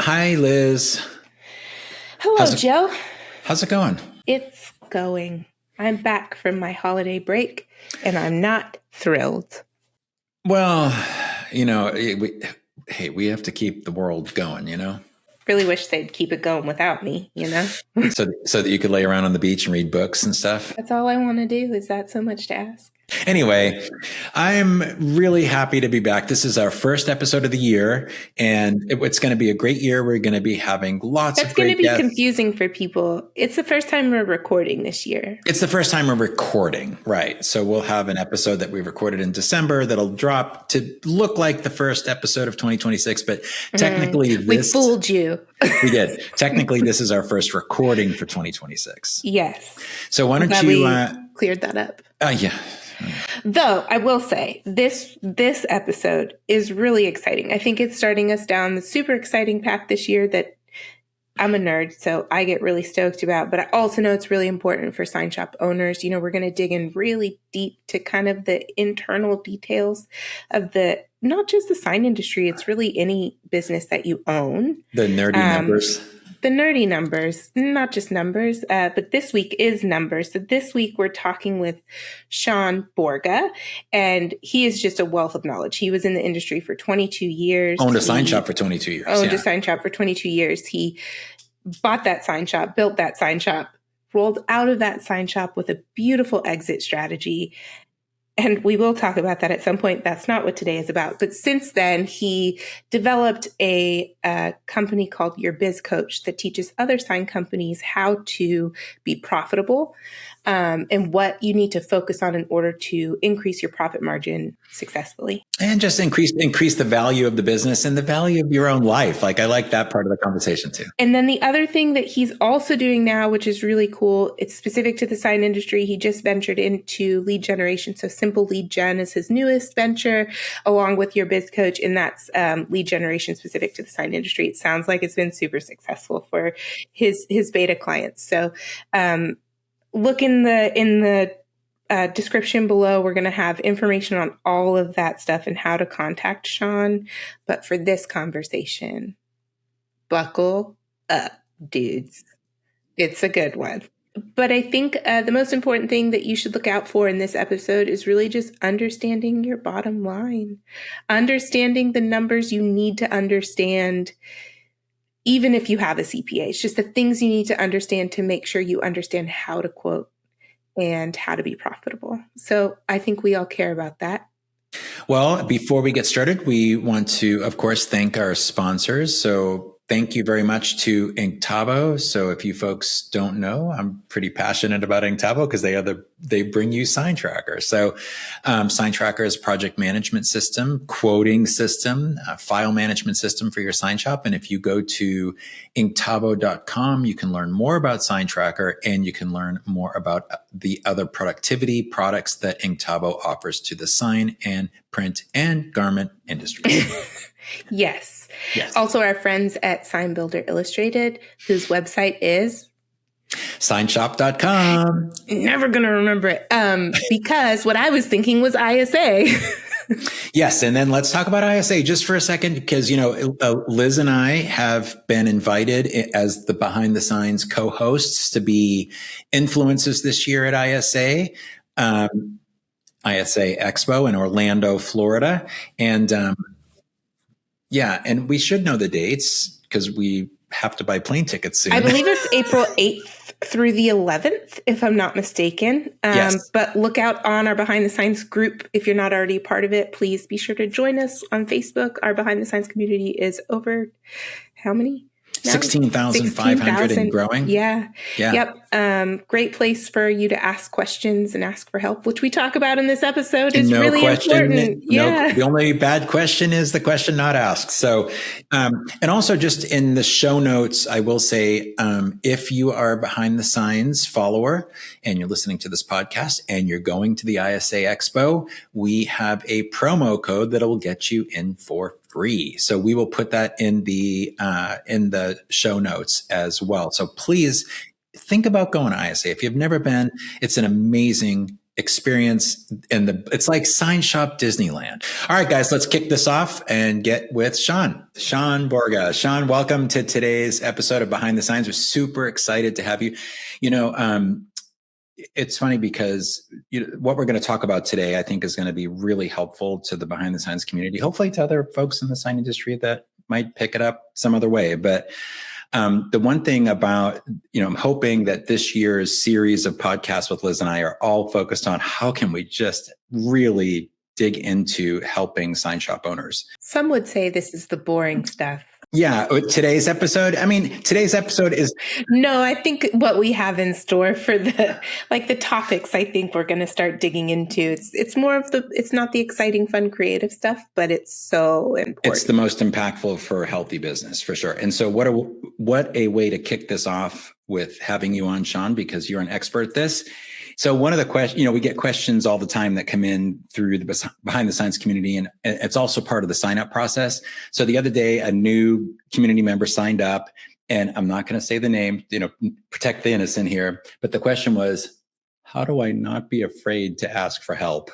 Hi, Liz. Hello, Joe. How's it going? It's going. I'm back from my holiday break, and I'm not thrilled. Well, we have to keep the world going, Really wish they'd keep it going without me, so that you could lay around on the beach and read books and stuff. That's all I want to do. Is that so much to ask? Anyway, I'm really happy to be back. This is our first episode of the year, and it's going to be a great year. We're going to be having lots of great guests. That's going to be confusing for people. It's the first time we're recording this year. It's the first time we're recording, right? So we'll have an episode that we recorded in December that'll drop to look like the first episode of 2026, but technically we fooled you. We did. Technically, this is our first recording for 2026. Yes. So why don't you cleared that up? Yeah. Though I will say this episode is really exciting. I think it's starting us down the super exciting path this year that I'm a nerd, so I get really stoked about. But I also know it's really important for sign shop owners. We're going to dig in really deep to kind of the internal details of not just the sign industry. It's really any business that you own. The nerdy numbers. The nerdy numbers, not just numbers, but this week is numbers. So this week we're talking with Sean Borga, and he is just a wealth of knowledge. He was in the industry for 22 years. Owned a sign shop for 22 years. Owned a sign shop for 22 years. He bought that sign shop, built that sign shop, rolled out of that sign shop with a beautiful exit strategy. And we will talk about that at some point. That's not what today is about. But since then, he developed a company called Your Biz Coach that teaches other sign companies how to be profitable and what you need to focus on in order to increase your profit margin successfully. And just increase the value of the business and the value of your own life. Like, I like that part of the conversation too. And then the other thing that he's also doing now, which is really cool, it's specific to the sign industry. He just ventured into lead generation. So Simple Lead Gen is his newest venture, along with Your Biz Coach. And that's lead generation specific to the sign industry. It sounds like it's been super successful for his beta clients. So look in the description below. We're going to have information on all of that stuff and how to contact Sean. But for this conversation, buckle up, dudes. It's a good one. But I think the most important thing that you should look out for in this episode is really just understanding your bottom line, understanding the numbers you need to understand. Even if you have a CPA, it's just the things you need to understand to make sure you understand how to quote and how to be profitable. So I think we all care about that. Well, before we get started, we want to, of course, thank our sponsors. So thank you very much to Inktobo. So if you folks don't know, I'm pretty passionate about Inktobo because they bring you Sign Tracker. So Sign Tracker is a project management system, quoting system, file management system for your sign shop. And if you go to inktobo.com, you can learn more about Sign Tracker and you can learn more about the other productivity products that Inktobo offers to the sign and print and garment industries. Yes. Also, our friends at Sign Builder Illustrated, whose website is signshop.com. Never going to remember it because what I was thinking was ISA. Yes. And then let's talk about ISA just for a second, because, Liz and I have been invited as the Behind the Signs co-hosts to be influencers this year at ISA. ISA Expo in Orlando, Florida. And and we should know the dates because we have to buy plane tickets soon. I believe it's April 8th through the 11th, if I'm not mistaken. Yes. But look out on our Behind the Signs group. If you're not already a part of it, please be sure to join us on Facebook. Our Behind the Signs community is over how many? 16,500 and growing. Yeah. Yep. Great place for you to ask questions and ask for help, which we talk about in this episode is really important. The only bad question is the question not asked. So, and also just in the show notes, I will say, if you are Behind the Signs follower and you're listening to this podcast and you're going to the ISA Expo, we have a promo code that will get you in for free. So we will put that in the show notes as well. So please think about going to ISA. If you've never been, it's an amazing experience it's like Sign Shop Disneyland. All right, guys, let's kick this off and get with Sean Borga. Sean, welcome to today's episode of Behind the Signs. We're super excited to have you. It's funny because what we're going to talk about today, I think, is going to be really helpful to the Behind the Signs community, hopefully to other folks in the sign industry that might pick it up some other way. But the one thing about, I'm hoping that this year's series of podcasts with Liz and I are all focused on how can we just really dig into helping sign shop owners. Some would say this is the boring stuff. Yeah. Today's episode is. No, I think what we have in store for the topics, I think we're going to start digging into. It's more of it's not the exciting, fun, creative stuff, but it's so important. It's the most impactful for a healthy business, for sure. And so what a way to kick this off with having you on, Sean, because you're an expert at this. So one of the questions, we get questions all the time that come in through the Behind the Signs community, and it's also part of the sign up process. So the other day, a new community member signed up, and I'm not going to say the name, protect the innocent here. But the question was, how do I not be afraid to ask for help?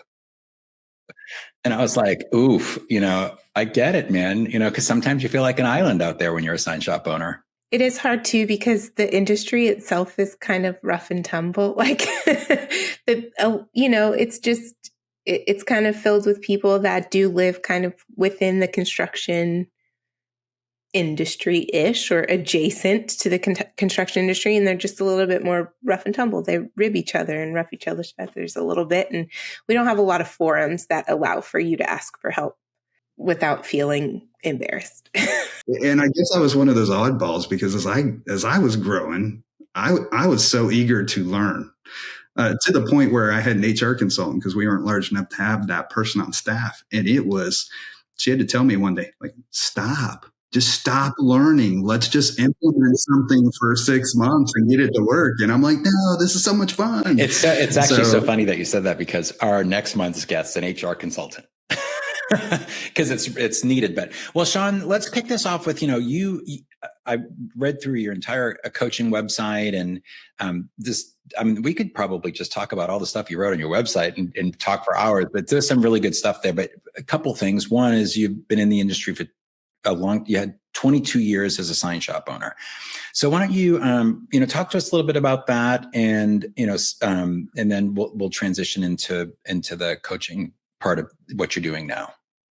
And I was like, oof, I get it, man, because sometimes you feel like an island out there when you're a sign shop owner. It is hard too, because the industry itself is kind of rough and tumble. It's kind of filled with people that do live kind of within the construction industry-ish or adjacent to the construction industry. And they're just a little bit more rough and tumble. They rib each other and rough each other's feathers a little bit. And we don't have a lot of forums that allow for you to ask for help without feeling embarrassed. And I guess I was one of those oddballs, because as I was growing, I was so eager to learn to the point where I had an HR consultant, because we weren't large enough to have that person on staff. And she had to tell me one day, like, just stop learning. Let's just implement something for 6 months and get it to work. And I'm like, no, this is so much fun. It's actually so funny that you said that, because our next month's guest is an HR consultant. Because it's needed. But well, Sean, let's kick this off with, I read through your entire coaching website, and we could probably just talk about all the stuff you wrote on your website and talk for hours, but there's some really good stuff there. But a couple things. One is you've been in the industry for you had 22 years as a sign shop owner. So why don't you, talk to us a little bit about that, and, and then we'll transition into the coaching part of what you're doing now.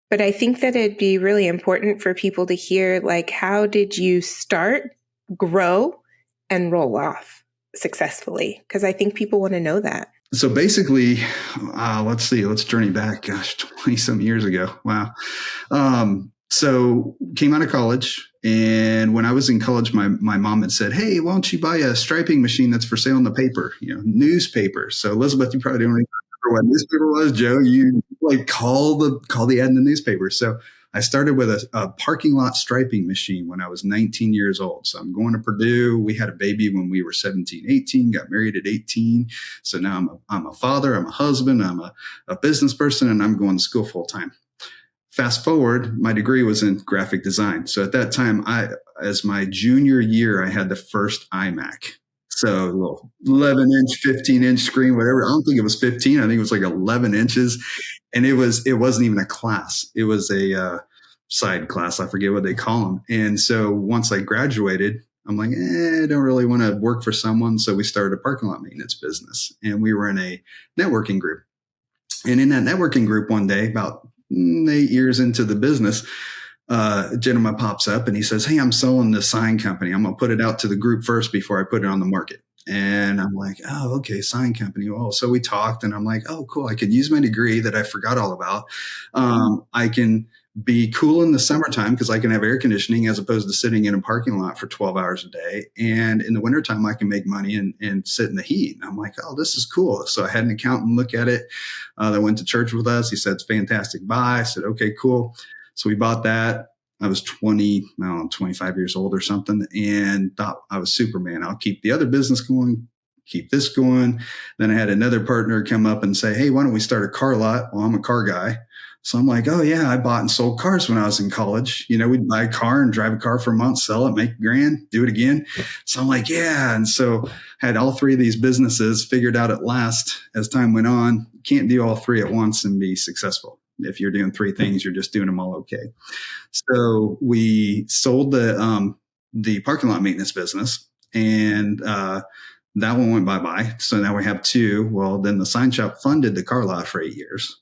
But I think that it'd be really important for people to hear, how did you start, grow, and roll off successfully? Because I think people want to know that. So basically, let's journey back, 20 some years ago. Wow. So came out of college. And when I was in college, my mom had said, hey, why don't you buy a striping machine that's for sale in the paper, newspaper. So Elizabeth, you probably don't remember what newspaper was. Joe, you call the ad in the newspaper. So I started with a parking lot striping machine when I was 19 years old. So I'm going to Purdue. We had a baby when we were 17, 18, got married at 18. So now I'm a father, I'm a husband, I'm a business person, and I'm going to school full time. Fast forward, my degree was in graphic design. So at that time, as my junior year, I had the first iMac. So a little 11-inch, 15-inch screen, whatever. I don't think it was 15. I think it was like 11 inches. And it wasn't even a class. It was a side class. I forget what they call them. And so once I graduated, I'm like, I don't really want to work for someone. So we started a parking lot maintenance business. And we were in a networking group. And in that networking group one day, about 8 years into the business, a gentleman pops up and he says, hey, I'm selling this sign company. I'm going to put it out to the group first before I put it on the market. And I'm like, oh, okay, sign company. Oh, so we talked, and I'm like, oh, cool. I can use my degree that I forgot all about. I can be cool in the summertime because I can have air conditioning as opposed to sitting in a parking lot for 12 hours a day. And in the wintertime, I can make money and sit in the heat. And I'm like, oh, this is cool. So I had an accountant look at it that went to church with us. He said, it's fantastic buy. I said, okay, cool. So we bought that. I was 25 years old or something, and thought I was Superman. I'll keep the other business going, keep this going. Then I had another partner come up and say, hey, why don't we start a car lot? Well, I'm a car guy. So I'm like, oh yeah, I bought and sold cars when I was in college. We'd buy a car and drive a car for a month, sell it, make $1,000, do it again. So I'm like, yeah. And so I had all three of these businesses figured out at last as time went on. You can't do all three at once and be successful. If you're doing three things, you're just doing them all okay. So we sold the parking lot maintenance business, and that one went bye-bye. So now we have two. Well, then the sign shop funded the car lot for 8 years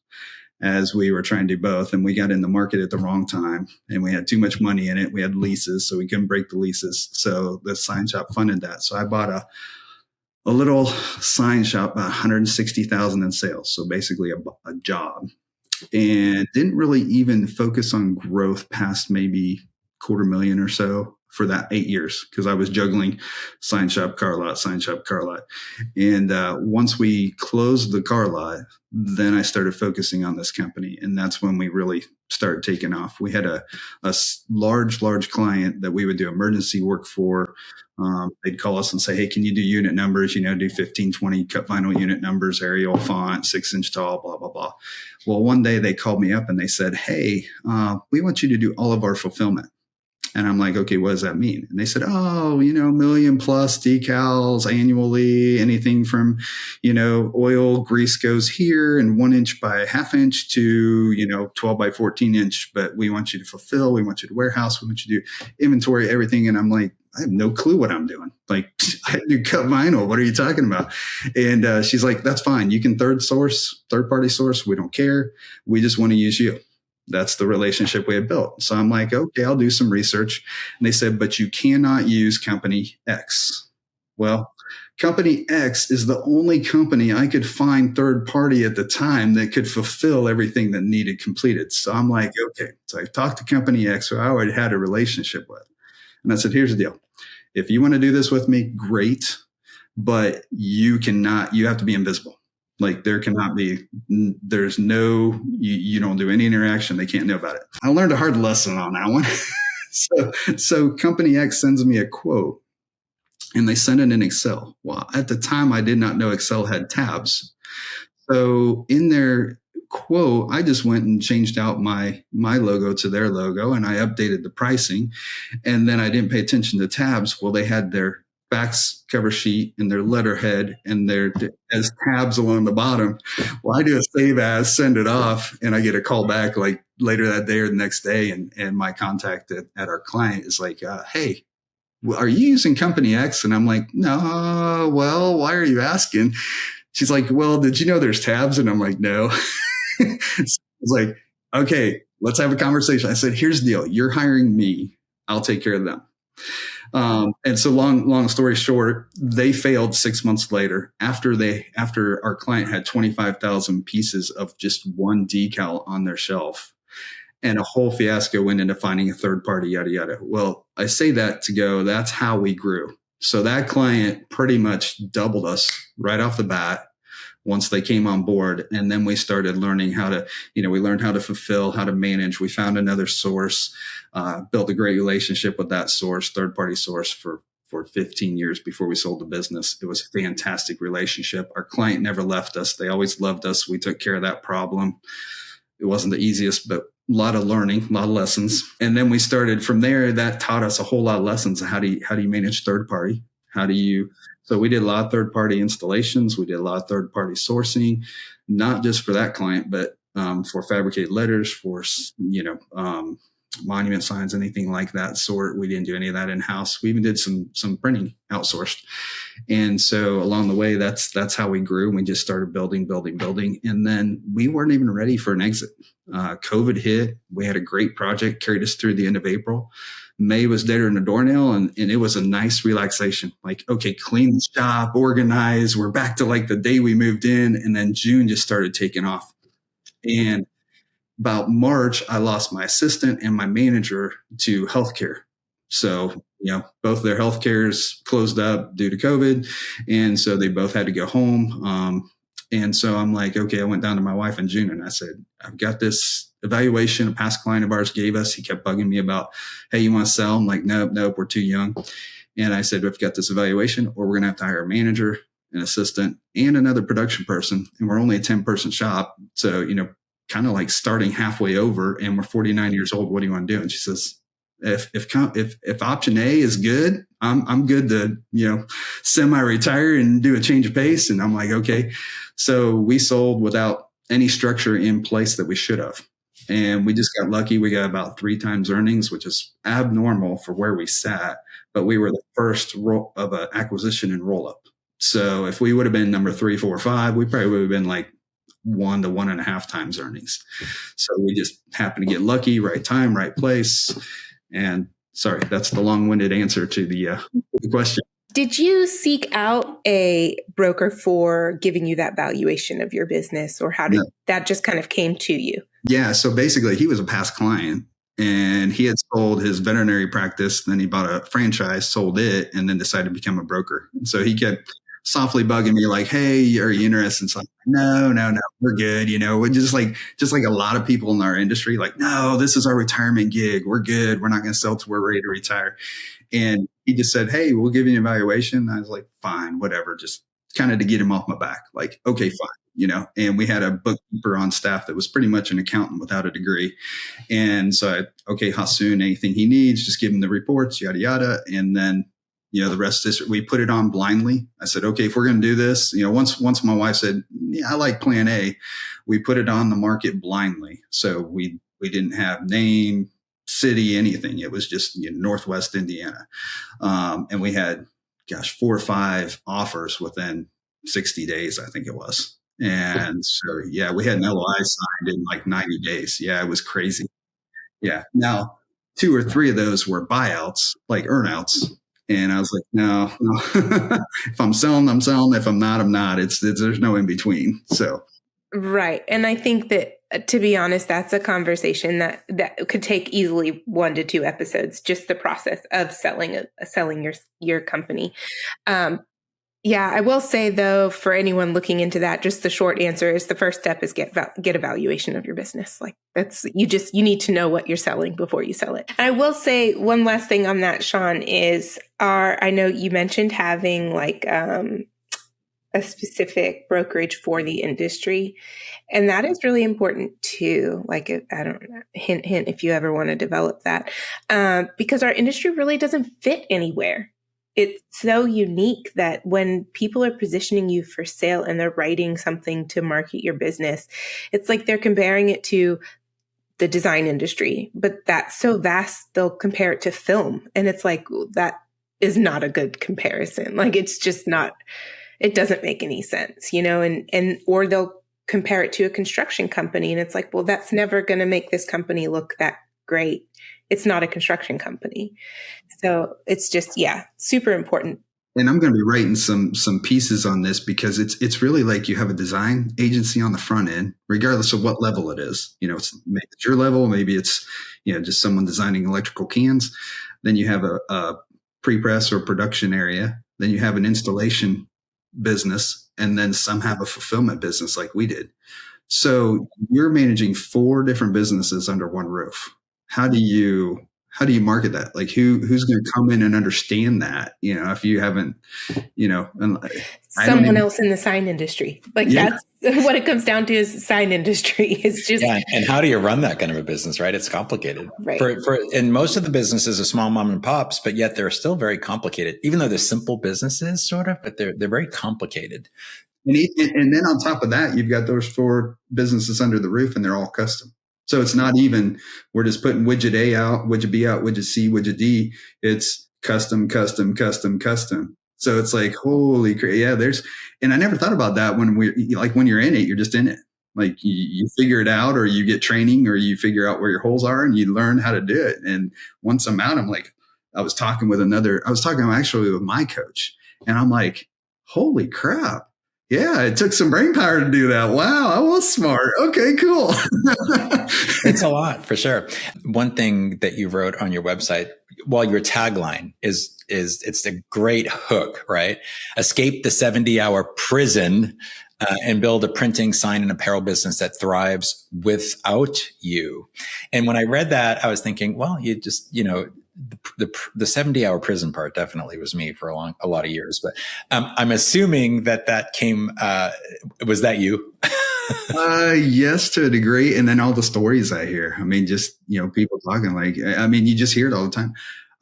as we were trying to do both. And we got in the market at the wrong time, and we had too much money in it. We had leases, so we couldn't break the leases. So the sign shop funded that. So I bought a little sign shop, about 160,000 in sales. So basically a job, and didn't really even focus on growth past maybe $250,000 or so for that 8 years, because I was juggling sign shop, car lot, sign shop, car lot. And once we closed the car lot, then I started focusing on this company. And that's when we really started taking off. We had a large client that we would do emergency work for. They'd call us and say, hey, can you do unit numbers? Do 15, 20 cut vinyl unit numbers, Arial font, 6-inch tall, blah, blah, blah. Well, one day they called me up and they said, hey, we want you to do all of our fulfillment. And I'm like, okay, what does that mean? And they said, oh, million plus decals annually, anything from, oil, grease goes here, and 1 inch by 1/2 inch to, 12 by 14 inch. But we want you to fulfill, we want you to warehouse, we want you to do inventory, everything. And I'm like, I have no clue what I'm doing. Like, I do cut vinyl. What are you talking about? And she's like, that's fine. You can third party source. We don't care. We just want to use you. That's the relationship we had built. So I'm like, okay, I'll do some research. And they said, but you cannot use company X. Well, company X is the only company I could find third party at the time that could fulfill everything that needed completed. So I'm like, okay. So I talked to company X, who I already had a relationship with. And I said, here's the deal. If you want to do this with me, great. But you have to be invisible. Like, there's no, you don't do any interaction. They can't know about it. I learned a hard lesson on that one. So company X sends me a quote, and they send it in Excel. Well, at the time, I did not know Excel had tabs. So in their quote, I just went and changed out my logo to their logo, and I updated the pricing. And then I didn't pay attention to tabs. Well, they had their backs cover sheet and their letterhead and their as tabs along the bottom. Well, I do a save as, send it off, and I get a call back like later that day or the next day. And my contact at our client is like, hey, are you using company X? And I'm like, no. Well, why are you asking? She's like, well, did you know there's tabs? And I'm like, no. It's like, okay, let's have a conversation. I said, here's the deal. You're hiring me. I'll take care of them. And so long story short, they failed 6 months later after our client had 25,000 pieces of just one decal on their shelf, and a whole fiasco went into finding a third party, yada, yada. Well, I say that to go, that's how we grew. So that client pretty much doubled us right off the bat once they came on board. And then we started learning how to, we learned how to fulfill, how to manage. We found another source, built a great relationship with that source, third-party source for 15 years before we sold the business. It was a fantastic relationship. Our client never left us. They always loved us. We took care of that problem. It wasn't the easiest, but a lot of learning, a lot of lessons. And then we started from there. That taught us a whole lot of lessons. How do you manage third party? So we did a lot of third-party installations. We did a lot of third-party sourcing, not just for that client, but for fabricated letters, for monument signs, anything like that sort. We didn't do any of that in-house. We even did some printing outsourced. And so along the way, that's how we grew. And we just started building. And then we weren't even ready for an exit. COVID hit. We had a great project, carried us through the end of April. May was deader than a doornail, and it was a nice relaxation. Like, okay, clean the shop, organize. We're back to like the day we moved in. And then June just started taking off. And about March, I lost my assistant and my manager to healthcare. So, both their healthcares closed up due to COVID. And so they both had to go home. And so I'm like, okay, I went down to my wife in June and I said, I've got this evaluation a past client of ours gave us. He kept bugging me about, hey, you want to sell? I'm like, nope, we're too young. And I said, we've got this evaluation, or we're going to have to hire a manager, an assistant, and another production person. And we're only a 10-person shop. So, kind of like starting halfway over, and we're 49 years old. What do you want to do? And she says, if option A is good, I'm good to, semi-retire and do a change of pace. And I'm like, okay. So we sold without any structure in place that we should have. And we just got lucky. We got about 3 times earnings, which is abnormal for where we sat, but we were the first of an acquisition and roll up. So if we would have been number 3, 4, 5, we probably would have been like 1 to 1.5 times earnings. So we just happened to get lucky, right time, right place. And sorry, that's the long-winded answer to the question. Did you seek out a broker for giving you that valuation of your business, or how did that just kind of came to you? Yeah. So basically he was a past client, and he had sold his veterinary practice. Then he bought a franchise, sold it, and then decided to become a broker. And so he kept softly bugging me like, hey, are you interested? It's like, no, we're good. We're just like a lot of people in our industry, like, no, this is our retirement gig. We're good. We're not going to sell till we're ready to retire. And he just said, hey, we'll give you an evaluation. I was like, fine, whatever. Just kind of to get him off my back. Like, okay, fine. And we had a bookkeeper on staff that was pretty much an accountant without a degree. And so okay, how soon, anything he needs, just give him the reports, yada, yada. And then, the rest is, we put it on blindly. I said, okay, if we're going to do this, once my wife said, yeah, I like plan A, we put it on the market blindly. So we didn't have name, city, anything. It was just Northwest Indiana. And we had, 4 or 5 offers within 60 days, I think it was. And so, yeah, we had an LOI signed in like 90 days. Yeah, it was crazy. Yeah. Now, 2 or 3 of those were buyouts, like earnouts. And I was like, no. If I'm selling, I'm selling. If I'm not, I'm not. There's no in between. So. Right. And I think that, to be honest, that's a conversation that could take easily 1 to 2 episodes, just the process of selling your company. Yeah, I will say though, for anyone looking into that, just the short answer is the first step is get a valuation of your business. Like you need to know what you're selling before you sell it. And I will say one last thing on that, Sean, is I know you mentioned having like a specific brokerage for the industry, and that is really important too. Like, I don't know, hint, if you ever want to develop that, because our industry really doesn't fit anywhere. It's so unique that when people are positioning you for sale and they're writing something to market your business, it's like they're comparing it to the design industry, but that's so vast, they'll compare it to film. And it's like, that is not a good comparison. Like, it's just not, it doesn't make any sense, or they'll compare it to a construction company. And it's like, well, that's never going to make this company look that great. It's not a construction company. So it's just, super important. And I'm going to be writing some pieces on this, because it's really like you have a design agency on the front end, regardless of what level it is. It's maybe it's your level, maybe it's, just someone designing electrical cans. Then you have a pre-press or production area. Then you have an installation business, and then some have a fulfillment business like we did. So you're managing 4 different businesses under one roof. How do you market that? Like who's going to come in and understand that? If you haven't, someone else in the sign industry, that's what it comes down to, is sign industry. It's just, and how do you run that kind of a business, right? It's complicated. Right. And most of the businesses are small mom and pops, but yet they're still very complicated, even though they're simple businesses sort of, but they're very complicated. And then on top of that, you've got those 4 businesses under the roof, and they're all custom. So it's not even, we're just putting widget A out, widget B out, widget C, widget D. It's custom, custom, custom, custom. So it's like, holy crap. Yeah, and I never thought about that when when you're in it, you're just in it. Like you figure it out, or you get training, or you figure out where your holes are, and you learn how to do it. And once I'm out, I'm like, I was talking actually with my coach, and I'm like, holy crap. Yeah, it took some brain power to do that. Wow, I was smart. Okay, cool. It's a lot, for sure. One thing that you wrote on your website, your tagline is it's a great hook, right? Escape the 70-hour prison and build a printing, sign, and apparel business that thrives without you. And when I read that, I was thinking, well, you just, the 70-hour prison part definitely was me for a lot of years, but I'm assuming that came, was that you? Yes, to a degree. And then all the stories I hear. I mean, just, people talking like, I mean, you just hear it all the time.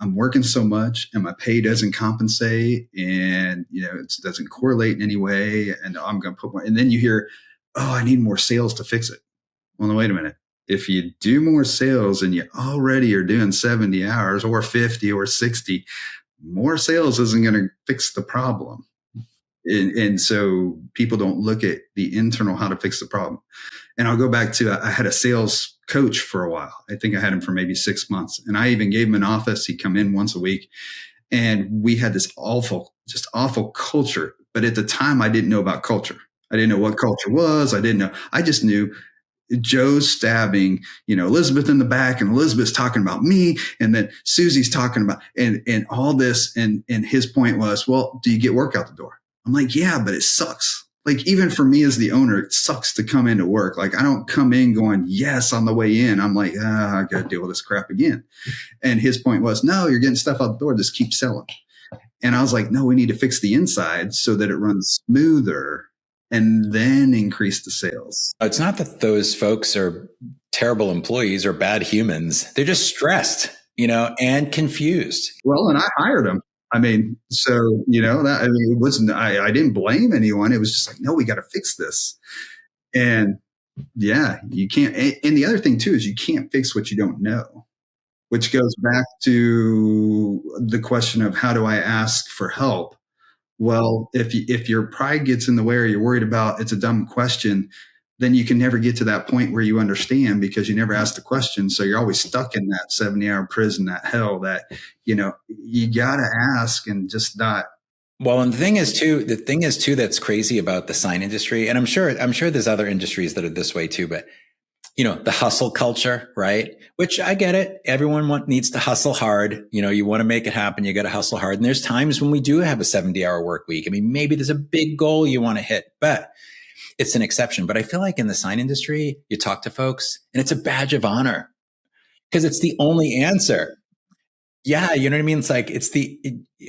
I'm working so much and my pay doesn't compensate and, it doesn't correlate in any way. And I'm going to put more. And then you hear, oh, I need more sales to fix it. Well, no, wait a minute. If you do more sales and you already are doing 70 hours or 50 or 60, more sales isn't going to fix the problem. And so people don't look at the internal, how to fix the problem. And I'll go back to, I had a sales coach for a while. I think I had him for maybe 6 months. And I even gave him an office. He'd come in once a week. And we had this awful culture. But at the time, I didn't know about culture. I didn't know what culture was. I just knew Joe's stabbing, Elizabeth in the back, and Elizabeth's talking about me. And then Susie's talking about, and all this. And his point was, well, do you get work out the door? I'm like, yeah, but it sucks. Like, even for me as the owner, it sucks to come into work. Like, I don't come in going, yes, on the way in. I'm like, I got to deal with this crap again. And his point was, no, you're getting stuff out the door. Just keep selling. And I was like, no, we need to fix the inside so that it runs smoother and then increase the sales. It's not that those folks are terrible employees or bad humans. They're just stressed, and confused. Well, and I hired them. I mean, so, it wasn't, I didn't blame anyone. It was just like, no, we got to fix this. And yeah, you can't. And the other thing too, is you can't fix what you don't know, which goes back to the question of how do I ask for help? Well, if your pride gets in the way or you're worried about it's a dumb question, then you can never get to that point where you understand because you never asked the question. So you're always stuck in that 70-hour prison, that hell that, you got to ask and just not. Well, and the thing is too, that's crazy about the sign industry. And I'm sure there's other industries that are this way too, but the hustle culture, right? Which I get it. Everyone needs to hustle hard. You want to make it happen. You got to hustle hard. And there's times when we do have a 70-hour work week. I mean, maybe there's a big goal you want to hit, but it's an exception. But I feel like in the sign industry, you talk to folks and it's a badge of honor because it's the only answer. Yeah. You know what I mean? It's like,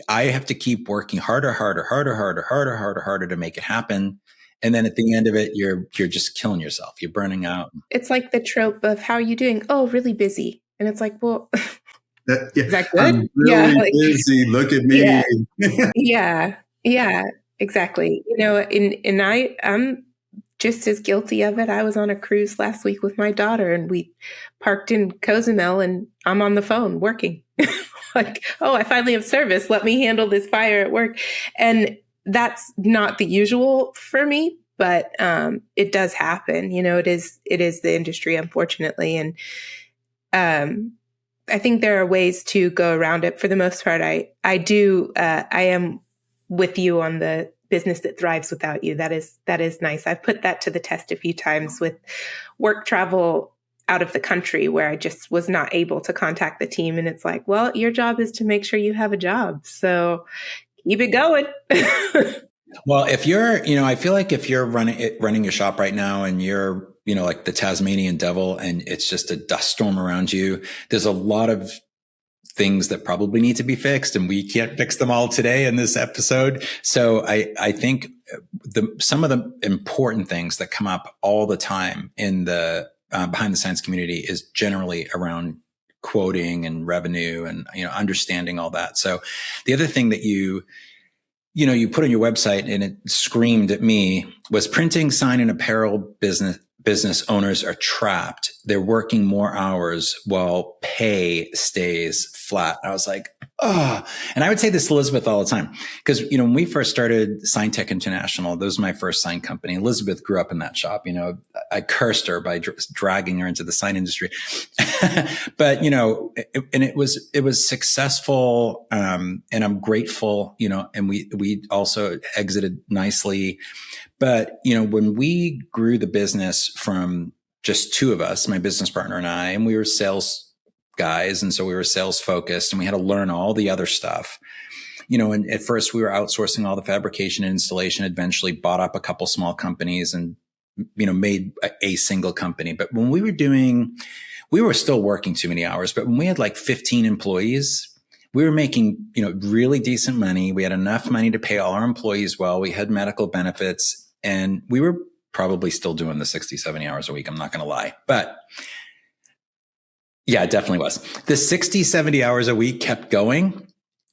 I have to keep working harder to make it happen. And then at the end of it, you're just killing yourself. You're burning out. It's like the trope of how are you doing? Oh, really busy. And it's like, well, is that good? I'm really busy. Look at me. Yeah, exactly. And I'm just as guilty of it. I was on a cruise last week with my daughter and we parked in Cozumel and I'm on the phone working. Like, oh, I finally have service. Let me handle this fire at work. And that's not the usual for me, but it does happen. It is the industry, unfortunately. And I think there are ways to go around it. For the most part, I am with you on the business that thrives without you. That is nice. I've put that to the test a few times with work travel out of the country where I just was not able to contact the team. And it's like, well, your job is to make sure you have a job. So keep it going. Well, if you're, I feel like if you're running your shop right now and you're, like the Tasmanian devil and it's just a dust storm around you, there's a lot of things that probably need to be fixed and we can't fix them all today in this episode. So I think some of the important things that come up all the time in the behind the science community is generally around quoting and revenue and, understanding all that. So the other thing that you put on your website and it screamed at me was printing, sign, and apparel business owners are trapped. They're working more hours while pay stays flat. I was like, oh, and I would say this to Elizabeth all the time. Because, when we first started Sign Tech International, that was my first sign company. Elizabeth grew up in that shop. I cursed her by dragging her into the sign industry. But, it was successful. And I'm grateful, and we also exited nicely. But, when we grew the business from just two of us, my business partner and I, and we were sales guys. And so we were sales focused and we had to learn all the other stuff, and at first we were outsourcing all the fabrication and installation, eventually bought up a couple small companies and, made a single company. But when we were still working too many hours, but when we had like 15 employees, we were making, really decent money. We had enough money to pay all our employees well. We had medical benefits and we were probably still doing the 60, 70 hours a week. I'm not going to lie. But yeah, it definitely was. The 60, 70 hours a week kept going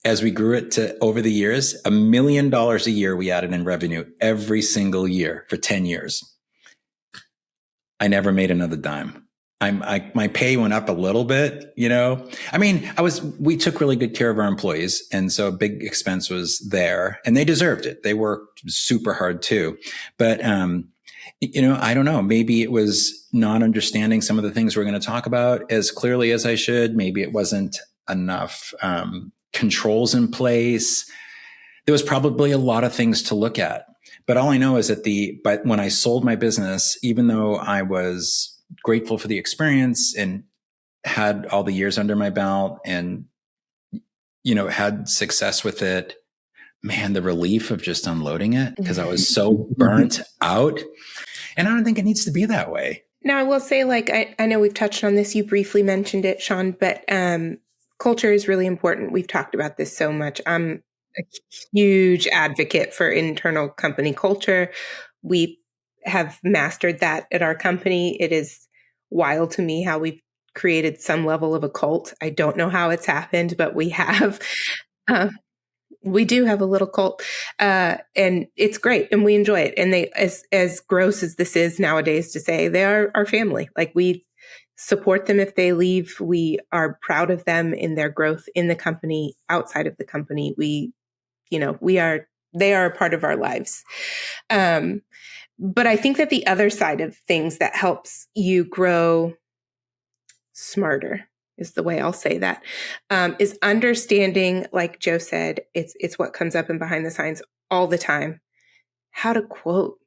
as we grew it to, over the years, $1 million a year we added in revenue every single year for 10 years. I never made another dime. My pay went up a little bit, you know. I mean, we took really good care of our employees, and so a big expense was there, and they deserved it. They worked super hard too. But you know, I don't know. Maybe it was not understanding some of the things we're going to talk about as clearly as I should. Maybe it wasn't enough controls in place. There was probably a lot of things to look at. But all I know is but when I sold my business, even though I was grateful for the experience and had all the years under my belt and, you know, had success with it, man, the relief of just unloading it, because I was so burnt out. And I don't think it needs to be that way. Now, I will say, like, I know we've touched on this. You briefly mentioned it, Sean, but culture is really important. We've talked about this so much. I'm a huge advocate for internal company culture. We have mastered that at our company. It is wild to me how we've created some level of a cult. I don't know how it's happened, but we have. We do have a little cult, and it's great, and we enjoy it. And they, as gross as this is nowadays to say, they are our family. Like, we support them if they leave. We are proud of them in their growth in the company, outside of the company. They are a part of our lives. But I think that the other side of things that helps you grow smarter is the way I'll say that, is understanding, like Joe said, it's what comes up in Behind the Signs all the time. How to quote.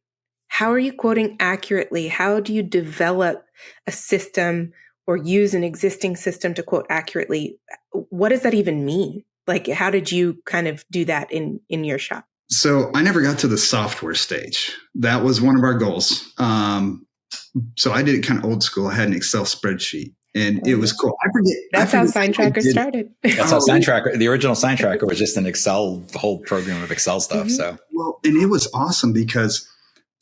How are you quoting accurately? How do you develop a system or use an existing system to quote accurately? What does that even mean? Like, how did you kind of do that in your shop? So I never got to the software stage. That was one of our goals. So I did it kind of old school. I had an Excel spreadsheet. And it was cool. That's how Sign Tracker started. That's how Sign Tracker, the original Sign Tracker was just an Excel, the whole program of Excel stuff. Mm-hmm. So, well, and it was awesome because,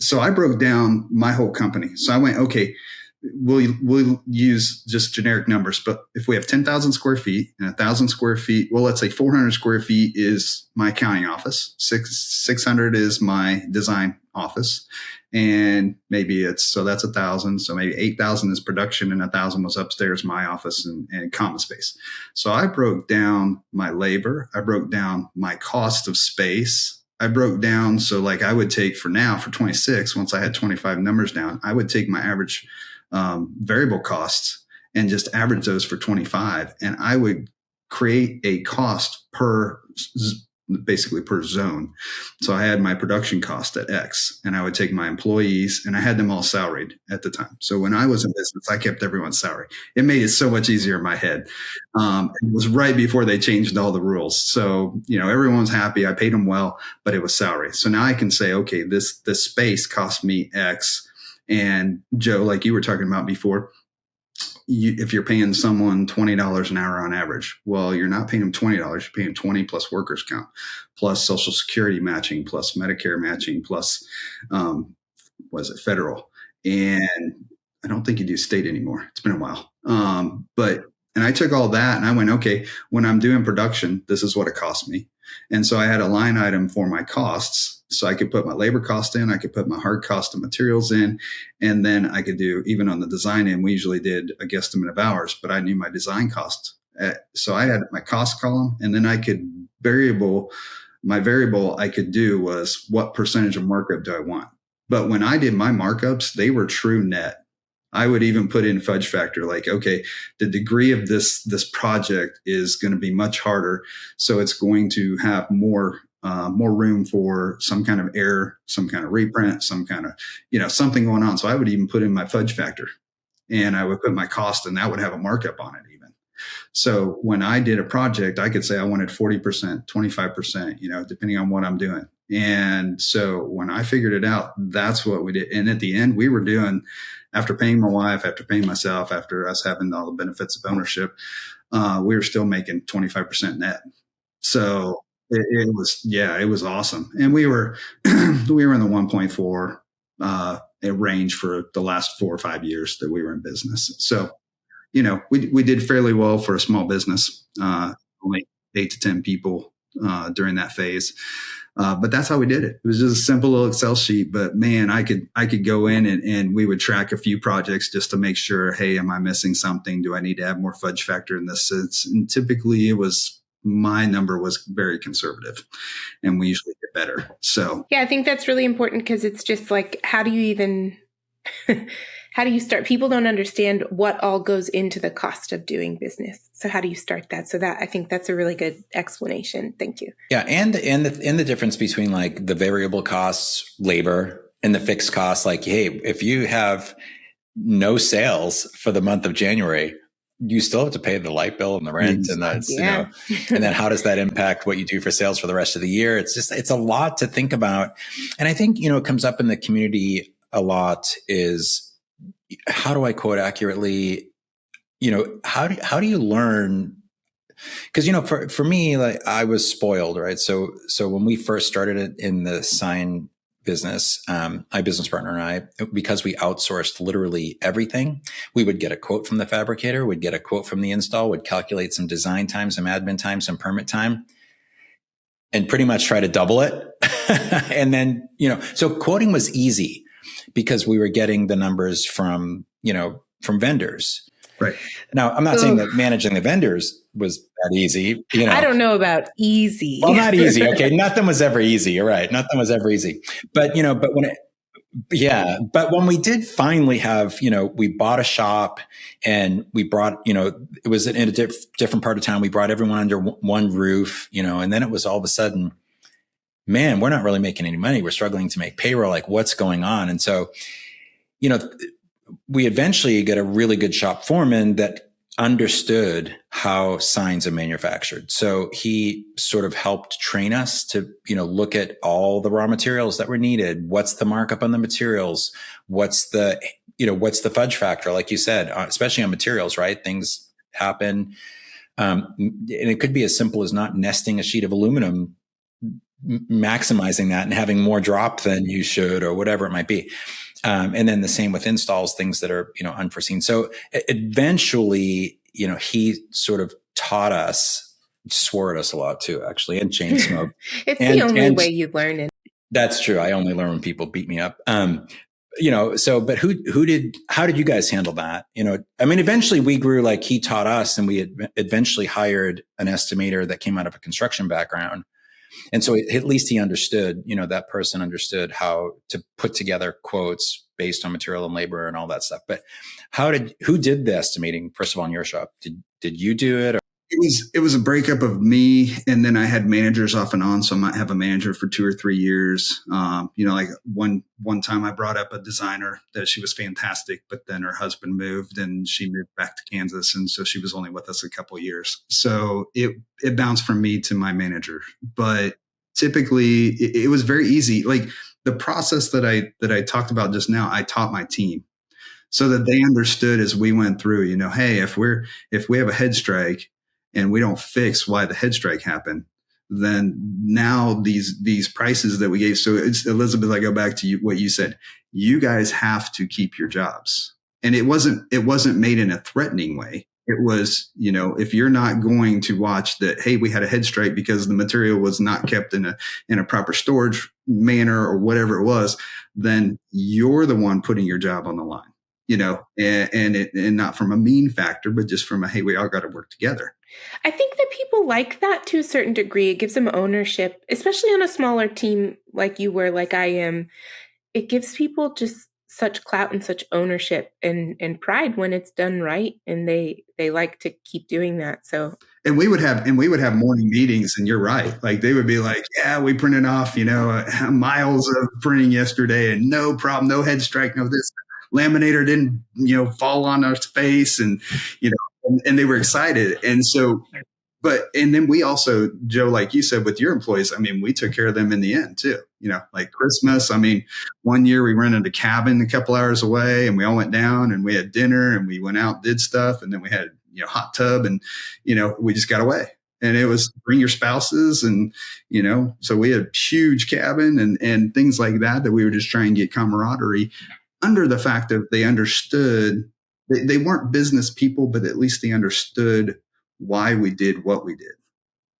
so I broke down my whole company. So I went, okay, we'll use just generic numbers, but if we have 10,000 square feet and 1,000 square feet, well, let's say 400 square feet is my accounting office. 600 is my design office. And maybe so that's 1,000. So maybe 8,000 is production and 1,000 was upstairs, my office and common space. So I broke down my labor. I broke down my cost of space. I broke down. So like I would take for 26, once I had 25 numbers down, I would take my average variable costs and just average those for 25. And I would create a cost basically per zone. So I had my production cost at X, and I would take my employees, and I had them all salaried at the time. So when I was in business, I kept everyone's salary. It made it so much easier in my head. It was right before they changed all the rules. So, everyone was happy. I paid them well, but it was salary. So now I can say, okay, this space cost me X. And Joe, like you were talking about before, if you're paying someone $20 an hour on average, well, you're not paying them $20. You're paying 20 plus workers count, plus Social Security matching, plus Medicare matching, plus federal? And I don't think you do state anymore. It's been a while. And I took all that and I went, okay, when I'm doing production, this is what it cost me. And so I had a line item for my costs. So I could put my labor cost in, I could put my hard cost of materials in, and then I could do, even on the design end, we usually did a guesstimate of hours, but I knew my design cost. So I had my cost column, and then I could my variable I could do was what percentage of markup do I want? But when I did my markups, they were true net. I would even put in fudge factor, like, okay, the degree of this project is going to be much harder. So it's going to have more room for some kind of error, some kind of reprint, some kind of, something going on. So I would even put in my fudge factor, and I would put my cost, and that would have a markup on it even. So when I did a project, I could say I wanted 40%, 25%, depending on what I'm doing. And so when I figured it out, that's what we did. And at the end, we were doing, after paying my wife, after paying myself, after us having all the benefits of ownership, we were still making 25% net. So it was awesome. And we were in the 1.4 range for the last 4 or 5 years that we were in business. So, we did fairly well for a small business, only 8 to 10 people during that phase. But that's how we did it. It was just a simple little Excel sheet. But man, I could go in and we would track a few projects just to make sure, hey, am I missing something? Do I need to add more fudge factor in this? And typically my number was very conservative, and we usually get better. So yeah, I think that's really important, because it's just like, how do you start? People don't understand what all goes into the cost of doing business. So how do you start that? So I think that's a really good explanation. Thank you. Yeah. And the difference between like the variable costs, labor, and the fixed costs, like, hey, if you have no sales for the month of January, you still have to pay the light bill and the rent, and that's, and then how does that impact what you do for sales for the rest of the year? It's a lot to think about. And I think, it comes up in the community a lot is, how do I quote accurately? How do you learn? Because, for me, like, I was spoiled, right? So when we first started it in the sign business, my business partner and I, because we outsourced literally everything, we would get a quote from the fabricator, would get a quote from the install, would calculate some design time, some admin time, some permit time, and pretty much try to double it. And then, so quoting was easy because we were getting the numbers from vendors. Right. Now, I'm not saying that managing the vendors was that easy. I don't know about easy. Well, not easy. Okay. Nothing was ever easy. You're right. Nothing was ever easy. But, but when we did finally have, we bought a shop and we brought, it was in a different part of town. We brought everyone under one roof, and then it was all of a sudden, man, we're not really making any money. We're struggling to make payroll. Like, what's going on? And so, we eventually get a really good shop foreman that understood how signs are manufactured. So he sort of helped train us to, look at all the raw materials that were needed. What's the markup on the materials? What's the fudge factor? Like you said, especially on materials, right? Things happen. And it could be as simple as not nesting a sheet of aluminum, maximizing that and having more drop than you should, or whatever it might be. And then the same with installs, things that are, unforeseen. So eventually, he sort of taught us, swore at us a lot too, actually, and chain smoke. It's the only way you learn it. That's true. I only learn when people beat me up. But how did you guys handle that? Eventually we grew, like he taught us, and we had eventually hired an estimator that came out of a construction background. And so at least he understood, that person understood how to put together quotes based on material and labor and all that stuff. But who did the estimating, first of all, in your shop? Did you do it? Or? It was a breakup of me, and then I had managers off and on. So I might have a manager for 2 or 3 years. Like one time I brought up a designer that she was fantastic, but then her husband moved and she moved back to Kansas, and so she was only with us a couple of years. So it bounced from me to my manager. But typically it was very easy. Like the process that I talked about just now, I taught my team so that they understood as we went through. Hey, if we have a head strike and we don't fix why the head strike happened, then now these prices that we gave. So it's, Elizabeth, I go back to what you said. You guys have to keep your jobs. And it wasn't made in a threatening way. It was, if you're not going to watch that, hey, we had a head strike because the material was not kept in a proper storage manner or whatever it was, then you're the one putting your job on the line, and not from a mean factor, but just from hey, we all got to work together. I think that people like that to a certain degree. It gives them ownership, especially on a smaller team like you were, like I am. It gives people just such clout and such ownership and pride when it's done right. And they like to keep doing that. So, and we would have morning meetings, and you're right. Like they would be like, yeah, we printed off, miles of printing yesterday and no problem, no head strike, no this laminator didn't, fall on our face, and, and they were excited. And so, and then we also, Joe, like you said, with your employees, we took care of them in the end too, like Christmas. One year we rented a cabin a couple hours away, and we all went down and we had dinner and we went out, did stuff. And then we had, hot tub, and, we just got away, and it was bring your spouses. And, so we had a huge cabin and things like that we were just trying to get camaraderie. under the fact that they understood, they weren't business people, but at least they understood why we did what we did,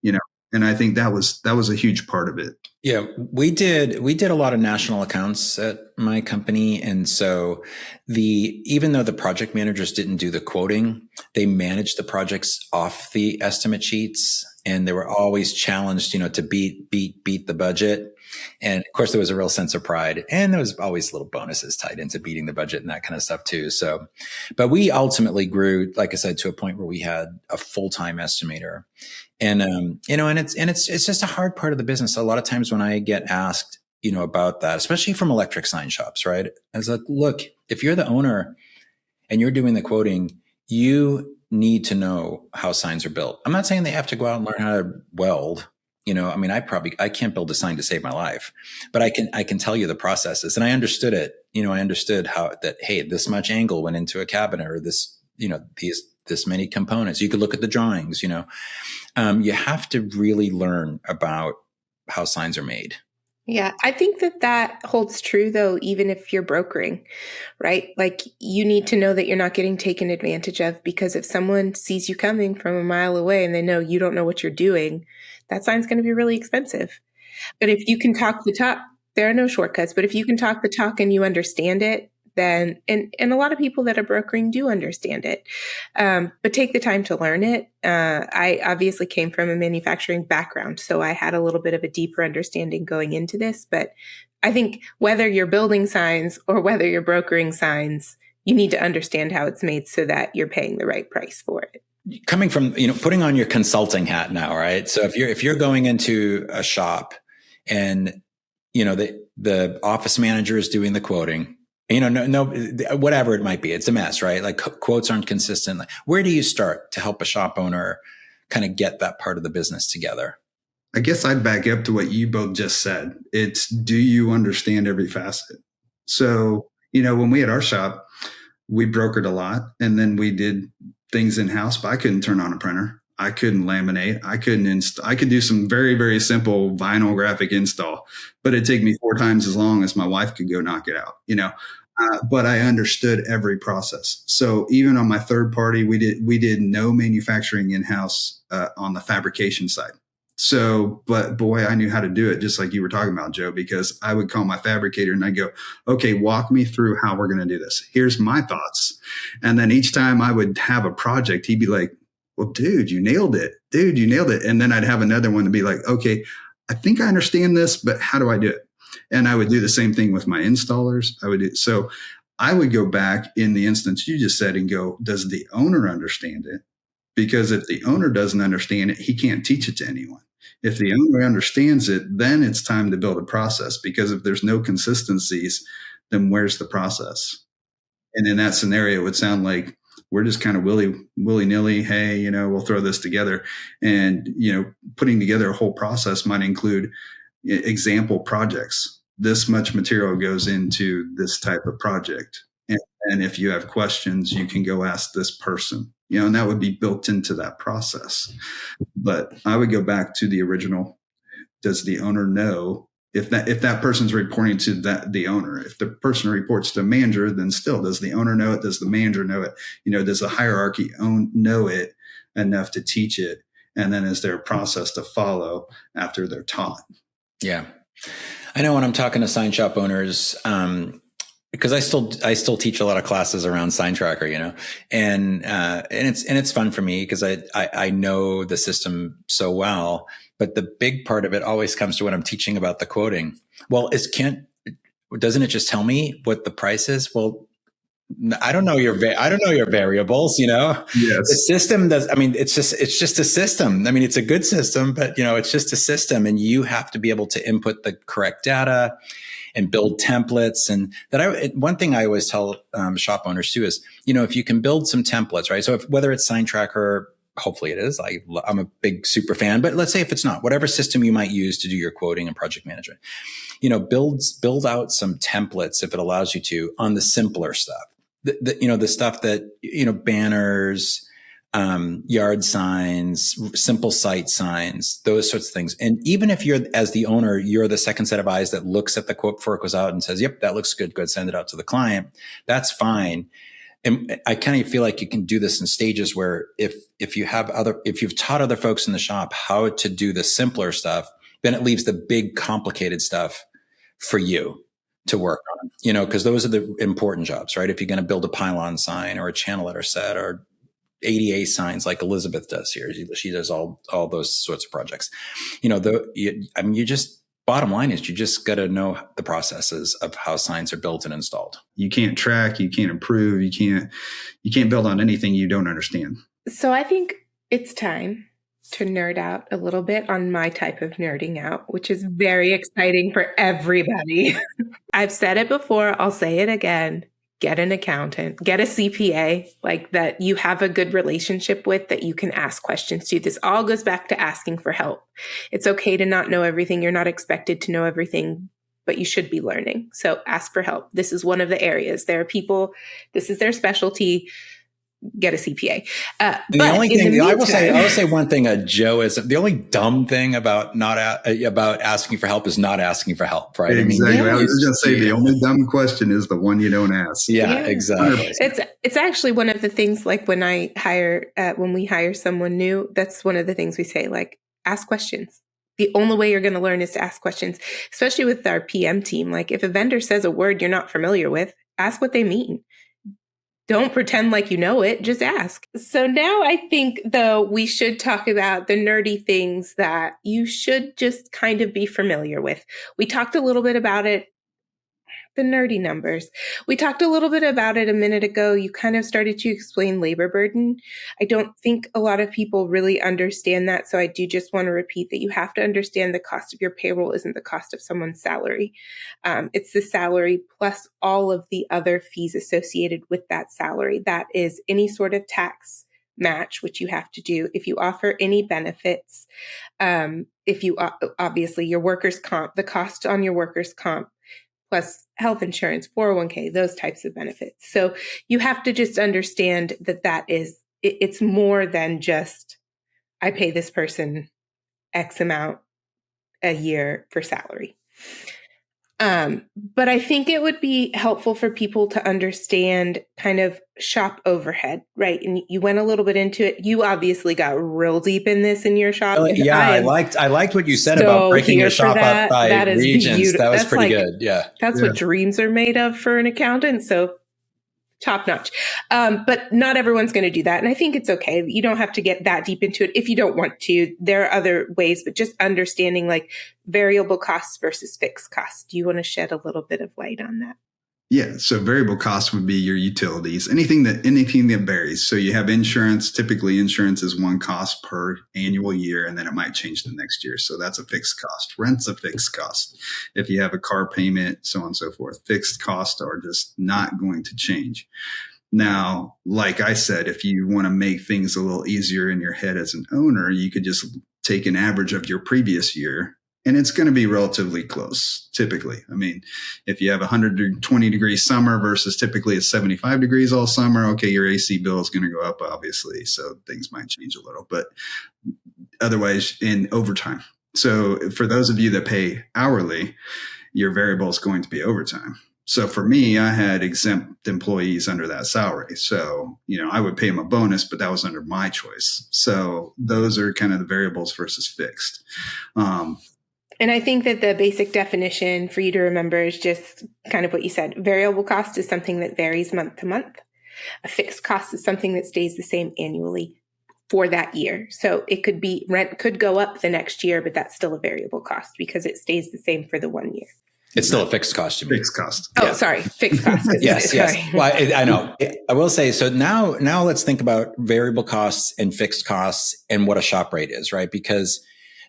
you know. And I think that was a huge part of it. Yeah, we did a lot of national accounts at my company. And so even though the project managers didn't do the quoting, they managed the projects off the estimate sheets, and they were always challenged, to beat the budget. And of course there was a real sense of pride, and there was always little bonuses tied into beating the budget and that kind of stuff too. So, but we ultimately grew, like I said, to a point where we had a full-time estimator. And, and it's just a hard part of the business. A lot of times when I get asked, about that, especially from electric sign shops, right? I was like, look, if you're the owner and you're doing the quoting, you need to know how signs are built. I'm not saying they have to go out and learn how to weld. I can't build a sign to save my life, but I can tell you the processes. And I understood it. I understood how that, hey, this much angle went into a cabinet, or this, this many components. You could look at the drawings, you have to really learn about how signs are made. Yeah, I think that holds true, though, even if you're brokering, right? Like, you need to know that you're not getting taken advantage of, because if someone sees you coming from a mile away and they know you don't know what you're doing, that sign's going to be really expensive. But if you can talk the talk, there are no shortcuts, but if you can talk the talk and you understand it, then, and a lot of people that are brokering do understand it, but take the time to learn it. I obviously came from a manufacturing background, so I had a little bit of a deeper understanding going into this. But I think whether you're building signs or whether you're brokering signs, you need to understand how it's made so that you're paying the right price for it. Coming from, putting on your consulting hat now, right? So if you're going into a shop and, the office manager is doing the quoting, no, whatever it might be, it's a mess, right? Like quotes aren't consistent. Where do you start to help a shop owner kind of get that part of the business together? I guess I'd back up to what you both just said. It's, do you understand every facet? So, when we had our shop, we brokered a lot, and then we did things in-house, but I couldn't turn on a printer. I couldn't laminate. I could do some very, very simple vinyl graphic install, but it'd take me 4 times as long as my wife could go knock it out, but I understood every process. So even on my third party, we did no manufacturing in-house on the fabrication side. So, but boy, I knew how to do it, just like you were talking about, Joe, because I would call my fabricator and I'd go, okay, walk me through how we're going to do this. Here's my thoughts. And then each time I would have a project, he'd be like, well, dude, you nailed it. Dude, you nailed it. And then I'd have another one to be like, okay, I think I understand this, but how do I do it? And I would do the same thing with my installers. So I would go back in the instance you just said and go, does the owner understand it? Because if the owner doesn't understand it, he can't teach it to anyone. If the owner understands it, then it's time to build a process, because if there's no consistencies, then where's the process? And in that scenario, it would sound like we're just kind of willy-nilly, hey, we'll throw this together. And, putting together a whole process might include example projects. This much material goes into this type of project. And if you have questions, you can go ask this person, and that would be built into that process. But I would go back to the original. Does the owner know? If that person's reporting to the owner, if the person reports to the manager, then still, does the owner know it? Does the manager know it? Does the hierarchy know it enough to teach it? And then is there a process to follow after they're taught? Yeah. I know when I'm talking to sign shop owners, because I still teach a lot of classes around Sign Tracker, and it's fun for me because I know the system so well. But the big part of it always comes to when I'm teaching about the quoting. Well, doesn't it just tell me what the price is? Well, I don't know your variables, Yes. The system does. It's just a system. It's a good system, but it's just a system, and you have to be able to input the correct data and build templates. And one thing I always tell shop owners too is, if you can build some templates, right? So whether it's Sign Tracker, hopefully it is. I'm a big super fan, but let's say if it's not, whatever system you might use to do your quoting and project management, build out some templates if it allows you to on the simpler stuff. The stuff that, banners, yard signs, simple site signs, those sorts of things. And even if you're, as the owner, you're the second set of eyes that looks at the quote before it goes out and says, yep, that looks good. Go ahead, send it out to the client. That's fine. And I kind of feel like you can do this in stages where if you've taught other folks in the shop how to do the simpler stuff, then it leaves the big complicated stuff for you to work on, because those are the important jobs, right? If you're going to build a pylon sign or a channel letter set or ADA signs like Elizabeth does here. She does all those sorts of projects. Bottom line is you just got to know the processes of how signs are built and installed. You can't track, you can't improve, you can't build on anything you don't understand. So I think it's time to nerd out a little bit on my type of nerding out, which is very exciting for everybody. I've said it before, I'll say it again. Get an accountant, get a CPA like that you have a good relationship with, that you can ask questions to. This all goes back to asking for help. It's okay to not know everything. You're not expected to know everything, but you should be learning. So ask for help. This is one of the areas. There are people, this is their specialty. Get a CPA. The only thing I will say one thing, Joe, is the only dumb thing about about asking for help is not asking for help, right? Exactly. I was just going to say the only dumb question is the one you don't ask. Yeah, exactly. It's actually one of the things, like when we hire someone new, that's one of the things we say, like, ask questions. The only way you're going to learn is to ask questions, especially with our PM team. Like, if a vendor says a word you're not familiar with, ask what they mean. Don't pretend like you know it, just ask. So now I think, though, we should talk about the nerdy things that you should just kind of be familiar with. We talked a little bit about it, the nerdy numbers. We talked a little bit about it a minute ago. You kind of started to explain labor burden. I don't think a lot of people really understand that. So I do just want to repeat that you have to understand the cost of your payroll isn't the cost of someone's salary. It's the salary plus all of the other fees associated with that salary. That is any sort of tax match, which you have to do. If you offer any benefits, if you obviously your workers' comp, the cost on your workers' comp, plus health insurance, 401k, those types of benefits. So you have to just understand that it's more than just, I pay this person X amount a year for salary. But I think it would be helpful for people to understand kind of shop overhead, right? And you went a little bit into it. You obviously got real deep in this in your shop. Yeah, I liked what you said about breaking your shop up by regions. That was pretty good. Yeah. That's what dreams are made of for an accountant. So top notch. But not everyone's going to do that. And I think it's okay. You don't have to get that deep into it if you don't want to. There are other ways, but just understanding like variable costs versus fixed costs. Do you want to shed a little bit of light on that? Yeah. So variable costs would be your utilities, anything that varies. So you have insurance. Typically insurance is one cost per annual year, and then it might change the next year. So that's a fixed cost. Rent's a fixed cost. If you have a car payment, so on and so forth, fixed costs are just not going to change. Now, like I said, if you want to make things a little easier in your head as an owner, you could just take an average of your previous year, and it's going to be relatively close, typically. I mean, if you have 120 degree summer versus typically it's 75 degrees all summer, okay, your AC bill is going to go up, obviously. So things might change a little, but otherwise in overtime. So for those of you that pay hourly, your variable is going to be overtime. So for me, I had exempt employees under that salary. So, I would pay them a bonus, but that was under my choice. So those are kind of the variables versus fixed. And I think that the basic definition for you to remember is just kind of what you said. Variable cost is something that varies month to month. A fixed cost is something that stays the same annually for that year. So it could be rent could go up the next year, but that's still a variable cost because it stays the same for the 1 year. It's still a fixed cost. Fixed cost. Oh, yeah. Sorry. Fixed cost. Yes. Well, I know. I will say, so now let's think about variable costs and fixed costs and what a shop rate is, right? Because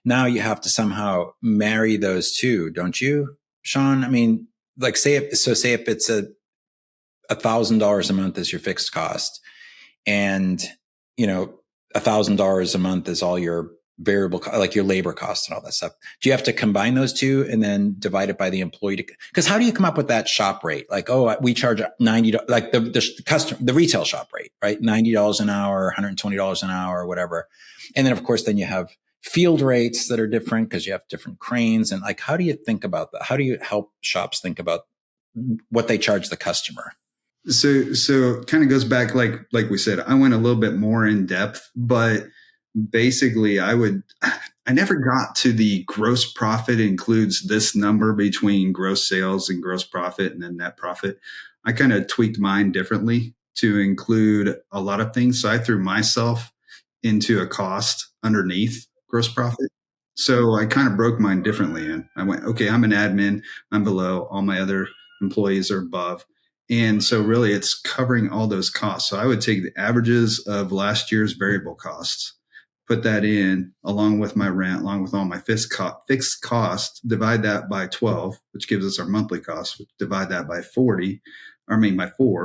now you have to somehow marry those two, don't you, Sean? I mean, like say if it's $1,000 a month is your fixed cost, and $1,000 a month is all your variable, like your labor costs and all that stuff. Do you have to combine those two and then divide it by the employee? Because how do you come up with that shop rate? Like, oh, we charge $90, like the retail shop rate, right? $90 an hour, $120 an hour, whatever. And then of course, then you have field rates that are different because you have different cranes. And like, how do you think about that? How do you help shops think about what they charge the customer? So it kind of goes back, like we said, I went a little bit more in depth, but basically I never got to the gross profit includes this number between gross sales and gross profit and then net profit. I kind of tweaked mine differently to include a lot of things. So I threw myself into a cost underneath gross profit. So I kind of broke mine differently. And I went, okay, I'm an admin, I'm below, all my other employees are above. And so really it's covering all those costs. So I would take the averages of last year's variable costs, put that in along with my rent, along with all my fixed costs, divide that by 12, which gives us our monthly costs, divide that by 4,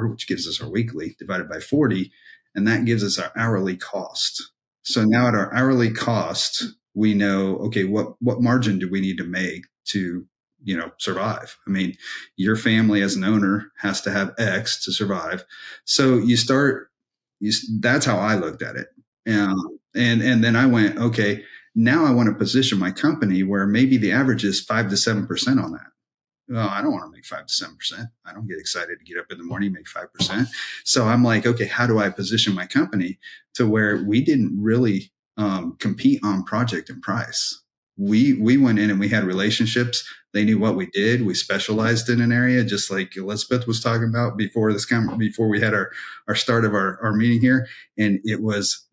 which gives us our weekly, divided by 40. And that gives us our hourly cost. So now at our hourly cost, we know, okay, what margin do we need to make to survive? I mean, your family as an owner has to have X to survive. So that's how I looked at it. And then I went, okay, now I want to position my company where maybe the average is 5 to 7% on that. Well, I don't want to make 5 to 7%. I don't get excited to get up in the morning, make 5%. So I'm like, okay, how do I position my company to where we didn't really compete on project and price? We went in and we had relationships. They knew what we did. We specialized in an area, just like Elizabeth was talking about before we had our start of our meeting here. And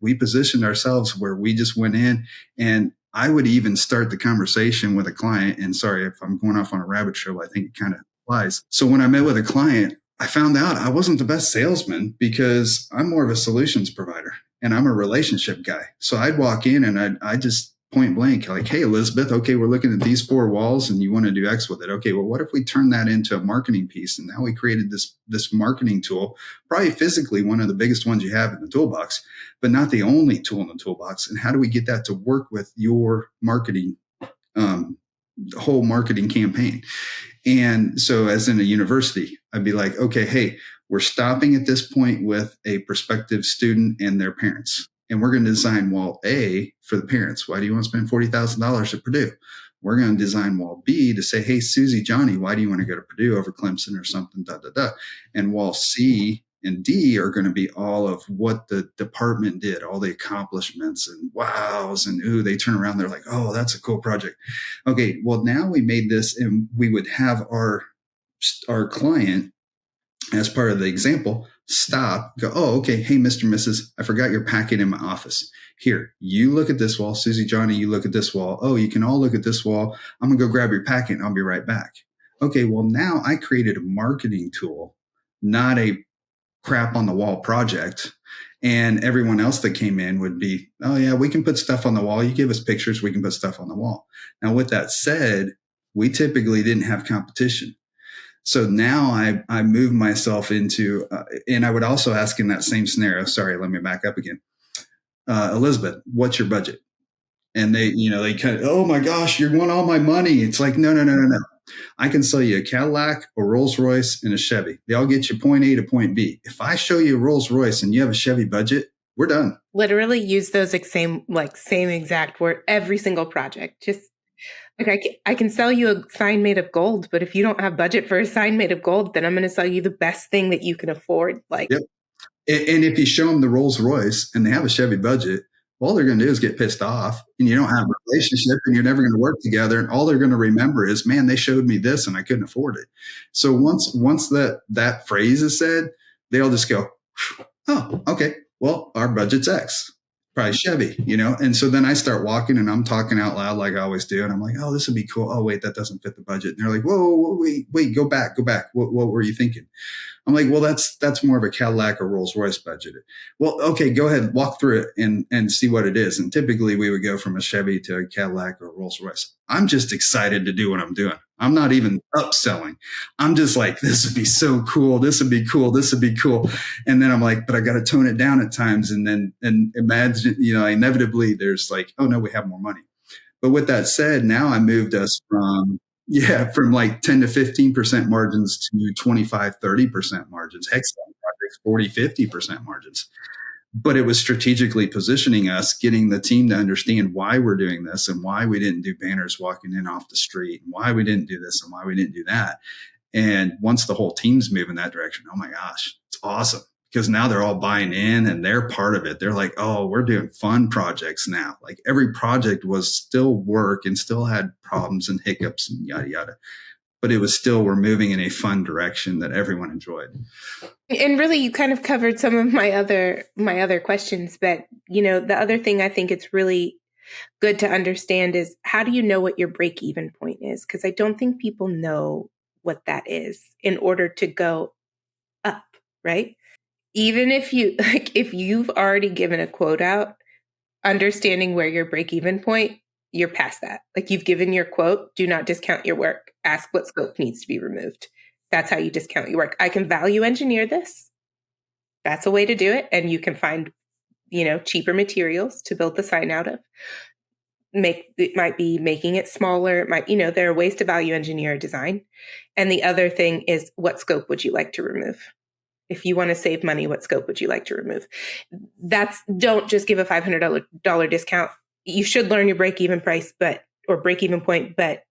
we positioned ourselves where we just went in, and I would even start the conversation with a client. And sorry if I'm going off on a rabbit trail, I think it kind of applies. So when I met with a client, I found out I wasn't the best salesman because I'm more of a solutions provider and I'm a relationship guy. So I'd walk in and I just point blank, like, hey, Elizabeth, okay, we're looking at these 4 walls and you want to do X with it. Okay, well, what if we turn that into a marketing piece? And now we created this marketing tool, probably physically one of the biggest ones you have in the toolbox, but not the only tool in the toolbox. And how do we get that to work with your marketing, whole marketing campaign? And so as in a university, I'd be like, okay, hey, we're stopping at this point with a prospective student and their parents. And we're going to design wall A for the parents. Why do you want to spend $40,000 at Purdue? We're going to design wall B to say, hey, Susie, Johnny, why do you want to go to Purdue over Clemson or something, And wall C and D are going to be all of what the department did, all the accomplishments and wows and ooh, they turn around, they're like, oh, that's a cool project. Okay, well, now we made this and we would have our client, as part of the example, stop, go, oh, okay, hey, Mr. and Mrs., I forgot your packet in my office. Here, you look at this wall. Susie, Johnny, you look at this wall. Oh, you can all look at this wall. I'm going to go grab your packet and I'll be right back. Okay, well, now I created a marketing tool, not a crap on the wall project. And everyone else that came in would be, oh, yeah, we can put stuff on the wall. You give us pictures, we can put stuff on the wall. Now, with that said, we typically didn't have competition. So now I move myself into, and I would also ask in that same scenario, sorry, let me back up again. Elizabeth, what's your budget? And they kind of, oh my gosh, you want all my money. It's like, no. I can sell you a Cadillac, a Rolls Royce, and a Chevy. They all get you point A to point B. If I show you a Rolls Royce and you have a Chevy budget, we're done. Literally use those same exact word, every single project. Just like I can sell you a sign made of gold, but if you don't have budget for a sign made of gold, then I'm going to sell you the best thing that you can afford. Like, yep. And if you show them the Rolls Royce and they have a Chevy budget, all they're going to do is get pissed off, and you don't have a relationship and you're never going to work together. And all they're going to remember is, man, they showed me this and I couldn't afford it. So once that phrase is said, they'll just go, oh, okay, well, our budget's X. Probably Chevy, And so then I start walking and I'm talking out loud like I always do. And I'm like, oh, this would be cool. Oh, wait, that doesn't fit the budget. And they're like, whoa, wait, go back. What were you thinking? I'm like, well, that's more of a Cadillac or Rolls Royce budget. Well, okay, go ahead, walk through it and see what it is. And typically we would go from a Chevy to a Cadillac or a Rolls Royce. I'm just excited to do what I'm doing. I'm not even upselling. I'm just like, this would be so cool. This would be cool. This would be cool. And then I'm like, but I got to tone it down at times. And imagine, inevitably there's like, oh no, we have more money. But with that said, now I moved us from like 10 to 15% margins to 25, 30% margins. Heck, some projects, 40, 50% margins. But it was strategically positioning us, getting the team to understand why we're doing this and why we didn't do banners walking in off the street and why we didn't do this and why we didn't do that. And once the whole team's moving that direction, oh my gosh, it's awesome. Because now they're all buying in and they're part of it. They're like, oh, we're doing fun projects now. Like every project was still work and still had problems and hiccups and yada, yada. But it was still, we're moving in a fun direction that everyone enjoyed. And really, you kind of covered some of my other questions. But, the other thing I think it's really good to understand is how do you know what your break-even point is? Because I don't think people know what that is in order to go up, right? Even if you've already given a quote out, understanding where your break-even point, you're past that. Like you've given your quote, do not discount your work. Ask what scope needs to be removed. That's how you discount your work. I can value engineer this. That's a way to do it. And you can find, cheaper materials to build the sign out of. It might be making it smaller. It might, there are ways to value engineer a design. And the other thing is, what scope would you like to remove? If you want to save money, what scope would you like to remove? Don't just give a $500 discount. You should learn your break-even price, or break-even point, but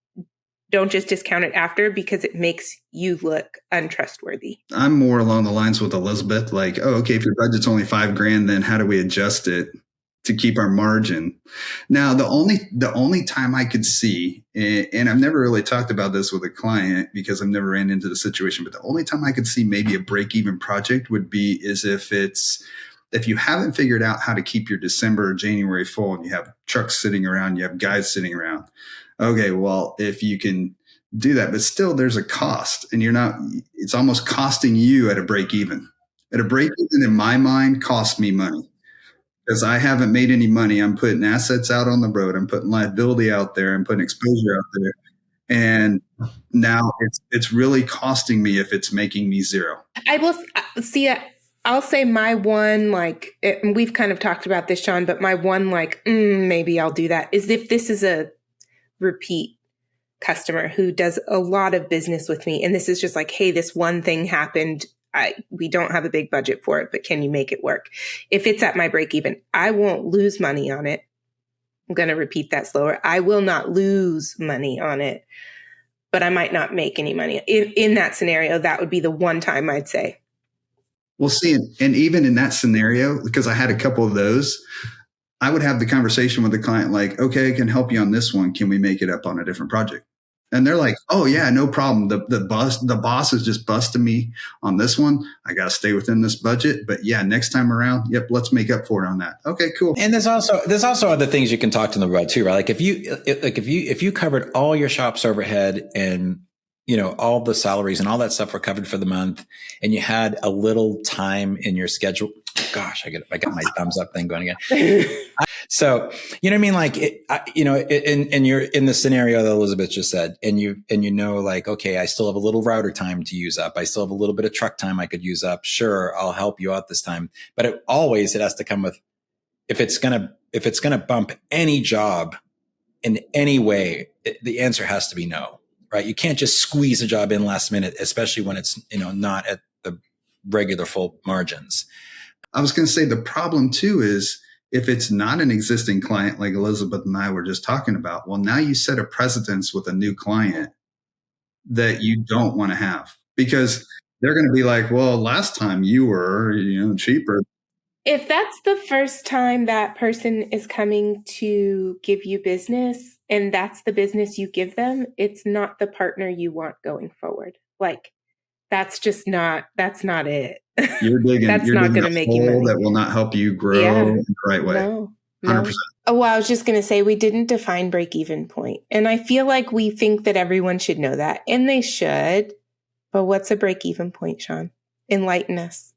don't just discount it after because it makes you look untrustworthy. I'm more along the lines with Elizabeth, like, oh, okay, if your budget's only $5,000, then how do we adjust it to keep our margin? Now, the only time I could see, and I've never really talked about this with a client because I've never ran into the situation, but the only time I could see maybe a break-even project would be is if you haven't figured out how to keep your December or January full and you have trucks sitting around, you have guys sitting around. Okay, well, if you can do that, but still there's a cost and it's almost costing you at a break even. At a break even, in my mind, costs me money because I haven't made any money. I'm putting assets out on the road. I'm putting liability out there. I'm putting exposure out there. And now it's really costing me if it's making me zero. I will see. I'll say my one, and we've kind of talked about this, Sean, but my one, maybe I'll do that is if this is a repeat customer who does a lot of business with me. And this is just like, hey, this one thing happened. We don't have a big budget for it, but can you make it work? If it's at my break even, I won't lose money on it. I'm going to repeat that slower. I will not lose money on it, but I might not make any money. In that scenario, that would be the one time I'd say. Well, see, and even in that scenario, because I had a couple of those, I would have the conversation with the client like, okay, I can help you on this one. Can we make it up on a different project? And they're like, oh yeah, no problem. The boss is just busting me on this one. I got to stay within this budget. But yeah, next time around, yep, let's make up for it on that. Okay, cool. And there's also other things you can talk to them about too, right? Like if you covered all your shop's overhead and all the salaries and all that stuff were covered for the month, and you had a little time in your schedule. Gosh, I got my thumbs up thing going again. So, you know what I mean? Like, and you're in the scenario that Elizabeth just said, and like, okay, I still have a little router time to use up. I still have a little bit of truck time I could use up. Sure, I'll help you out this time. But it has to come with, if it's going to bump any job in any way, the answer has to be no. Right? You can't just squeeze a job in last minute, especially when it's, not at the regular full margins. I was going to say the problem too is if it's not an existing client like Elizabeth and I were just talking about, well, now you set a precedence with a new client that you don't want to have because they're going to be like, well, last time you were, cheaper. If that's the first time that person is coming to give you business and that's the business you give them, it's not the partner you want going forward. Like, that's not it. You're digging, that's you're not digging going to make you money. That will not help you grow in the right way. No. 100%. Oh, well, I was just going to say we didn't define break-even point. And I feel like we think that everyone should know that. And they should. But what's a break-even point, Sean? Enlighten us.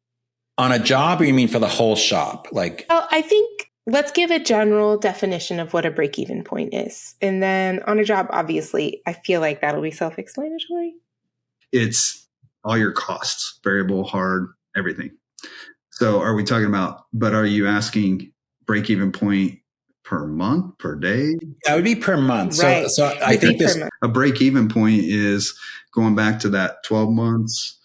On a job, or you mean for the whole shop? Like, Well, I think let's give a general definition of what a break-even point is. And then on a job, obviously, I feel like that'll be self-explanatory. It's all your costs, variable, hard, everything. So are we talking about, but are you asking break-even point per month, per day? that would be per month. Right. So I think this, A break-even point is going back to that 12 months,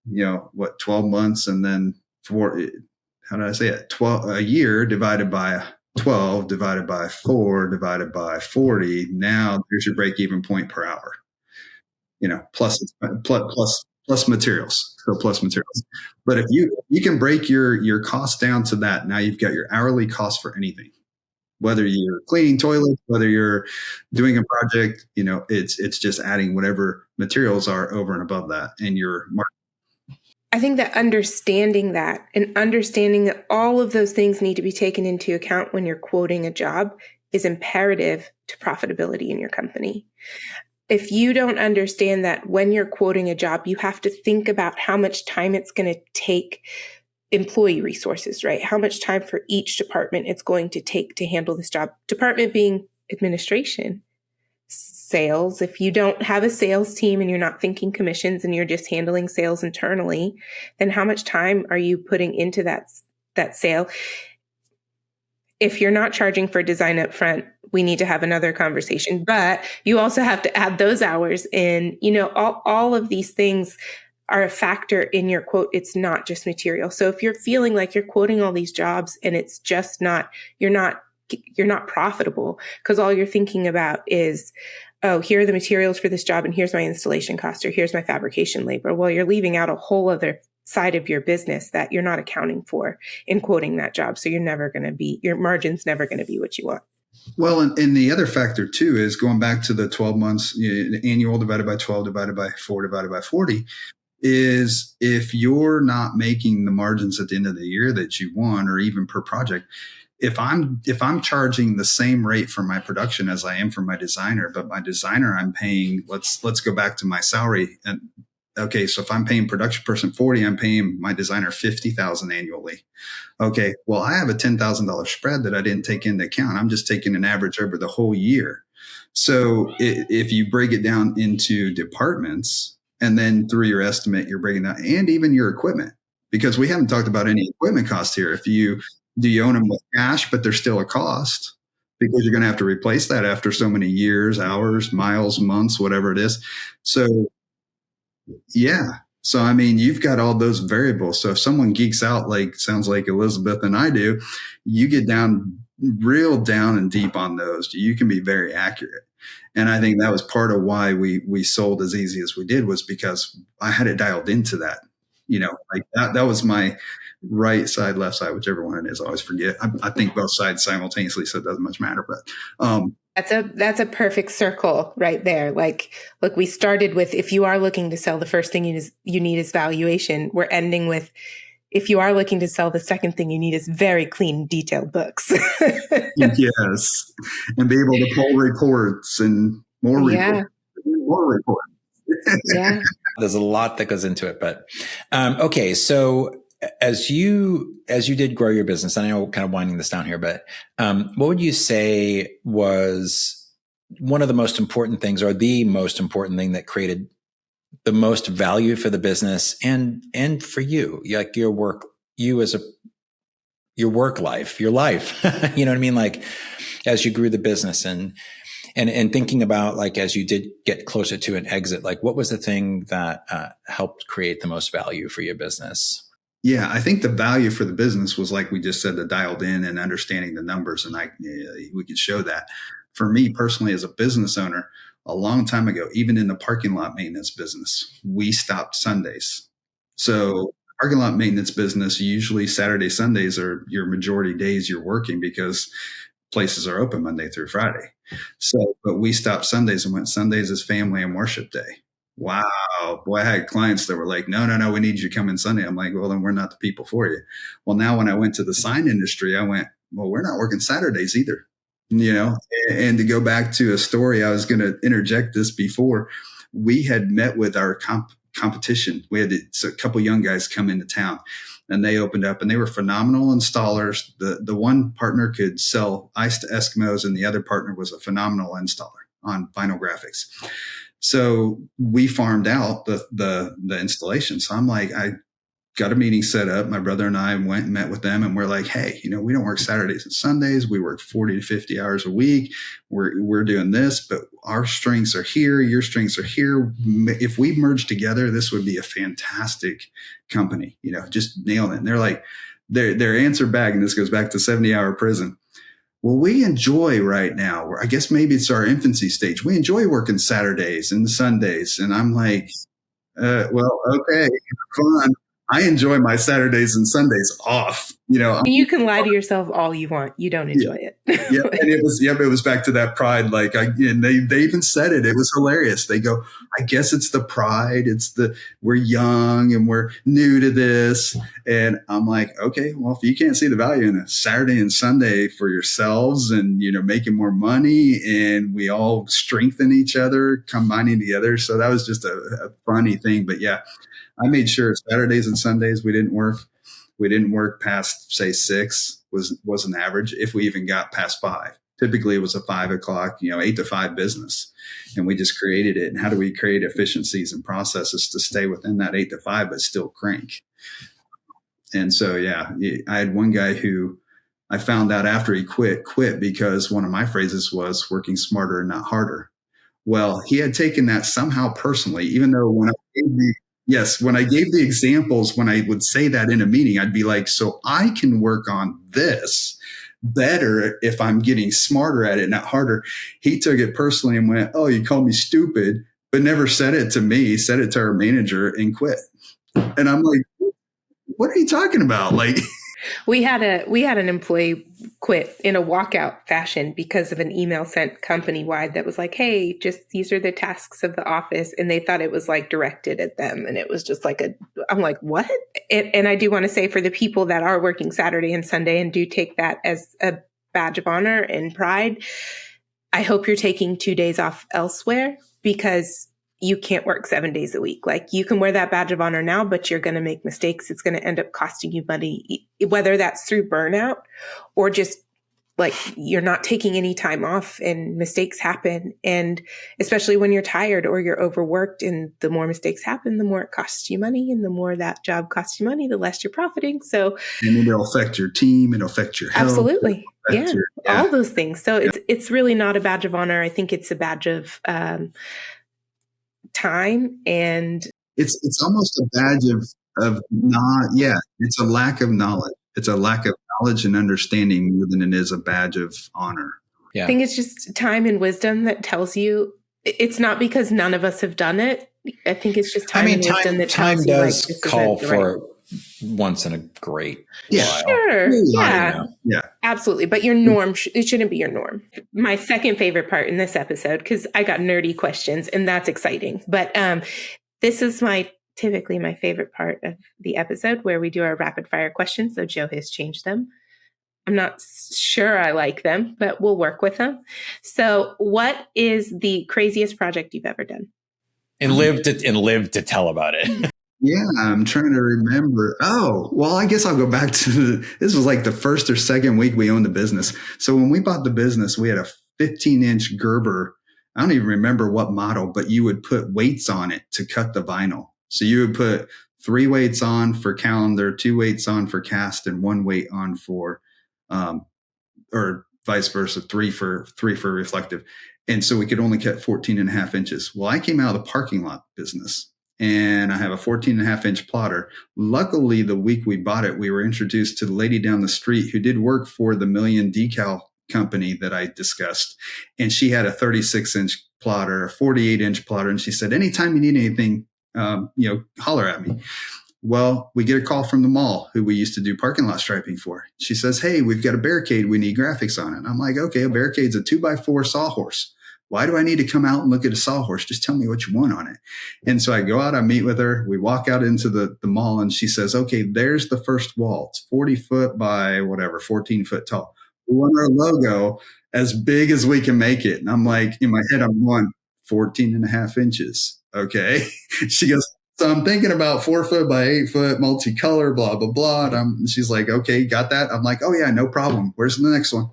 12 months, and then how did I say it? A year divided by 12 divided by 4 divided by 40. Now there's your break-even point per hour, plus materials. So plus materials. But if you can break your cost down to that, now you've got your hourly cost for anything. Whether you're cleaning toilets, whether you're doing a project, it's just adding whatever materials are over and above that in your market. I think that understanding that and understanding that all of those things need to be taken into account when you're quoting a job is imperative to profitability in your company. If you don't understand that when you're quoting a job, you have to think about how much time it's going to take employee resources, right? How much time for each department it's going to take to handle this job. Department being administration, sales. If you don't have a sales team and you're not thinking commissions and you're just handling sales internally, then how much time are you putting into that sale? If you're not charging for design up front, we need to have another conversation, but you also have to add those hours in. All of these things are a factor in your quote. It's not just material. So if you're feeling like you're quoting all these jobs and it's just you're not profitable because all you're thinking about is, oh, here are the materials for this job and here's my installation cost or here's my fabrication labor. Well, you're leaving out a whole other side of your business that you're not accounting for in quoting that job. So your margin's never going to be what you want. Well, and the other factor too is going back to the 12 months, annual divided by 12 divided by 4 divided by 40 is if you're not making the margins at the end of the year that you want, or even per project, if I'm charging the same rate for my production as I am for my designer, but my designer I'm paying, let's go back to my salary. And okay, so if I'm paying production person 40, I'm paying my designer 50,000 annually. Okay, well, I have a $10,000 spread that I didn't take into account. I'm just taking an average over the whole year. So if you break it down into departments, and then through your estimate, you're breaking down, and even your equipment, because we haven't talked about any equipment cost here. Do you own them with cash, but there's still a cost because you're going to have to replace that after so many years, hours, miles, months, whatever it is. So, yeah. So, I mean, you've got all those variables. So if someone geeks out, sounds like Elizabeth and I do, you get real down and deep on those. You can be very accurate. And I think that was part of why we sold as easy as we did, was because I had it dialed into that, that was my right side, left side, whichever one it is. I always forget. I think both sides simultaneously, so it doesn't much matter, but, that's a perfect circle right there. Look, we started with, if you are looking to sell, the first thing you need is valuation. We're ending with, if you are looking to sell, the second thing you need is very clean, detailed books. Yes. And be able to pull reports and more reports. More reports. Yeah. There's a lot that goes into it, but okay. So as you did grow your business, and I know kind of winding this down here, but what would you say was one of the most important things, or the most important thing that created the most value for the business and for you, like your work, your work life, your life, you know what I mean? Like as you grew the business and thinking about, like, as you did get closer to an exit, like what was the thing that helped create the most value for your business? Yeah, I think the value for the business was, like we just said, the dialed in and understanding the numbers. And we could show that. For me personally, as a business owner, a long time ago, even in the parking lot maintenance business, we stopped Sundays. So parking lot maintenance business, usually Saturday, Sundays are your majority days you're working because places are open Monday through Friday. So, but we stopped Sundays and went, Sundays is family and worship day. Wow. Boy, I had clients that were like, no, we need you to come in Sunday. I'm like, well, then we're not the people for you. Well, now when I went to the sign industry, I went, well, we're not working Saturdays either. And to go back to a story, I was going to interject this before. We had met with our competition. We had a couple young guys come into town, and they opened up, and they were phenomenal installers. The one partner could sell ice to Eskimos, and the other partner was a phenomenal installer on vinyl graphics. So we farmed out the installation. So I'm like, I got a meeting set up. My brother and I went and met with them, and we're like, hey, we don't work Saturdays and Sundays. We work 40 to 50 hours a week. We're doing this, but our strengths are here. Your strengths are here. If we merge together, this would be a fantastic company, just nail it. And they're like, their answer back, and this goes back to 70-hour prison. Well, we enjoy right now, I guess maybe it's our infancy stage. We enjoy working Saturdays and Sundays. And I'm like, well, okay, fun. I enjoy my Saturdays and Sundays off. You can lie to yourself all you want. You don't enjoy it. Yeah, and it was back to that pride. Like, and they even said it. It was hilarious. They go, I guess it's the pride. We're young and we're new to this. And I'm like, okay, well, if you can't see the value in a Saturday and Sunday for yourselves and, making more money, and we all strengthen each other, combining together. So that was just a funny thing. But yeah, I made sure Saturdays and Sundays we didn't work. We didn't work past, say, 6 was an average, if we even got past 5. Typically, it was a 5 o'clock, 8 to 5 business, and we just created it. And how do we create efficiencies and processes to stay within that 8 to 5 but still crank? And so, yeah, I had one guy who I found out after he quit because one of my phrases was working smarter and not harder. Well, he had taken that somehow personally, even though when I gave the examples, when I would say that in a meeting, I'd be like, so I can work on this better if I'm getting smarter at it, not harder. He took it personally and went, oh, you called me stupid, but never said it to me, said it to our manager and quit. And I'm like, what are you talking about? Like, we had an employee quit in a walkout fashion because of an email sent company-wide that was like, hey, just these are the tasks of the office. And they thought it was like directed at them. And it was just like I'm like, what? And I do want to say, for the people that are working Saturday and Sunday and do take that as a badge of honor and pride, I hope you're taking 2 days off elsewhere, because you can't work 7 days a week. Like, you can wear that badge of honor now, but you're going to make mistakes. It's going to end up costing you money, whether that's through burnout or just like you're not taking any time off and mistakes happen. And especially when you're tired or you're overworked, and the more mistakes happen, the more it costs you money, and the more that job costs you money, the less you're profiting. So, and it'll affect your team. It'll affect your health. Absolutely. Yeah. All those things. So it's really not a badge of honor. I think it's a badge of, time, and it's almost a badge of not, it's a lack of knowledge. It's a lack of knowledge and understanding more than it is a badge of honor. I think it's just time and wisdom that tells you it's not because none of us have done it. I think it's just time and wisdom that tells you, time like, does call for once in a great while. Sure. Yeah. Yeah. Absolutely. But your norm, it shouldn't be your norm. My second favorite part in this episode, because I got nerdy questions and that's exciting. But this is typically my favorite part of the episode, where we do our rapid fire questions. So Joe has changed them. I'm not sure I like them, but we'll work with them. So what is the craziest project you've ever done? And live to tell about it. Yeah, I'm trying to remember. Oh, well, I guess I'll go back to this was like the first or second week we owned the business. So when we bought the business, we had a 15-inch Gerber. I don't even remember what model, but you would put weights on it to cut the vinyl. So you would put 3 weights on for calendar, 2 weights on for cast, and 1 weight on for, or vice versa, 3 for reflective. And so we could only cut 14.5 inches. Well, I came out of the parking lot business, and I have a 14.5-inch plotter. Luckily, the week we bought it, we were introduced to the lady down the street who did work for the Million Decal company that I discussed. And she had a 36-inch plotter, a 48-inch plotter. And she said, anytime you need anything, holler at me. Well, we get a call from the mall, who we used to do parking lot striping for. She says, hey, we've got a barricade. We need graphics on it. I'm like, okay, a barricade's a 2x4 sawhorse. Why do I need to come out and look at a sawhorse? Just tell me what you want on it. And so I go out, I meet with her. We walk out into the mall, and she says, okay, there's the first wall. It's 40 foot by 14 foot tall. We want our logo as big as we can make it. And I'm like, in my head, I'm going 14.5 inches. Okay. She goes, So I'm thinking about 4 foot by 8 foot, multicolor, blah, blah, blah. And she's like, okay, got that? I'm like, oh yeah, no problem. Where's the next one?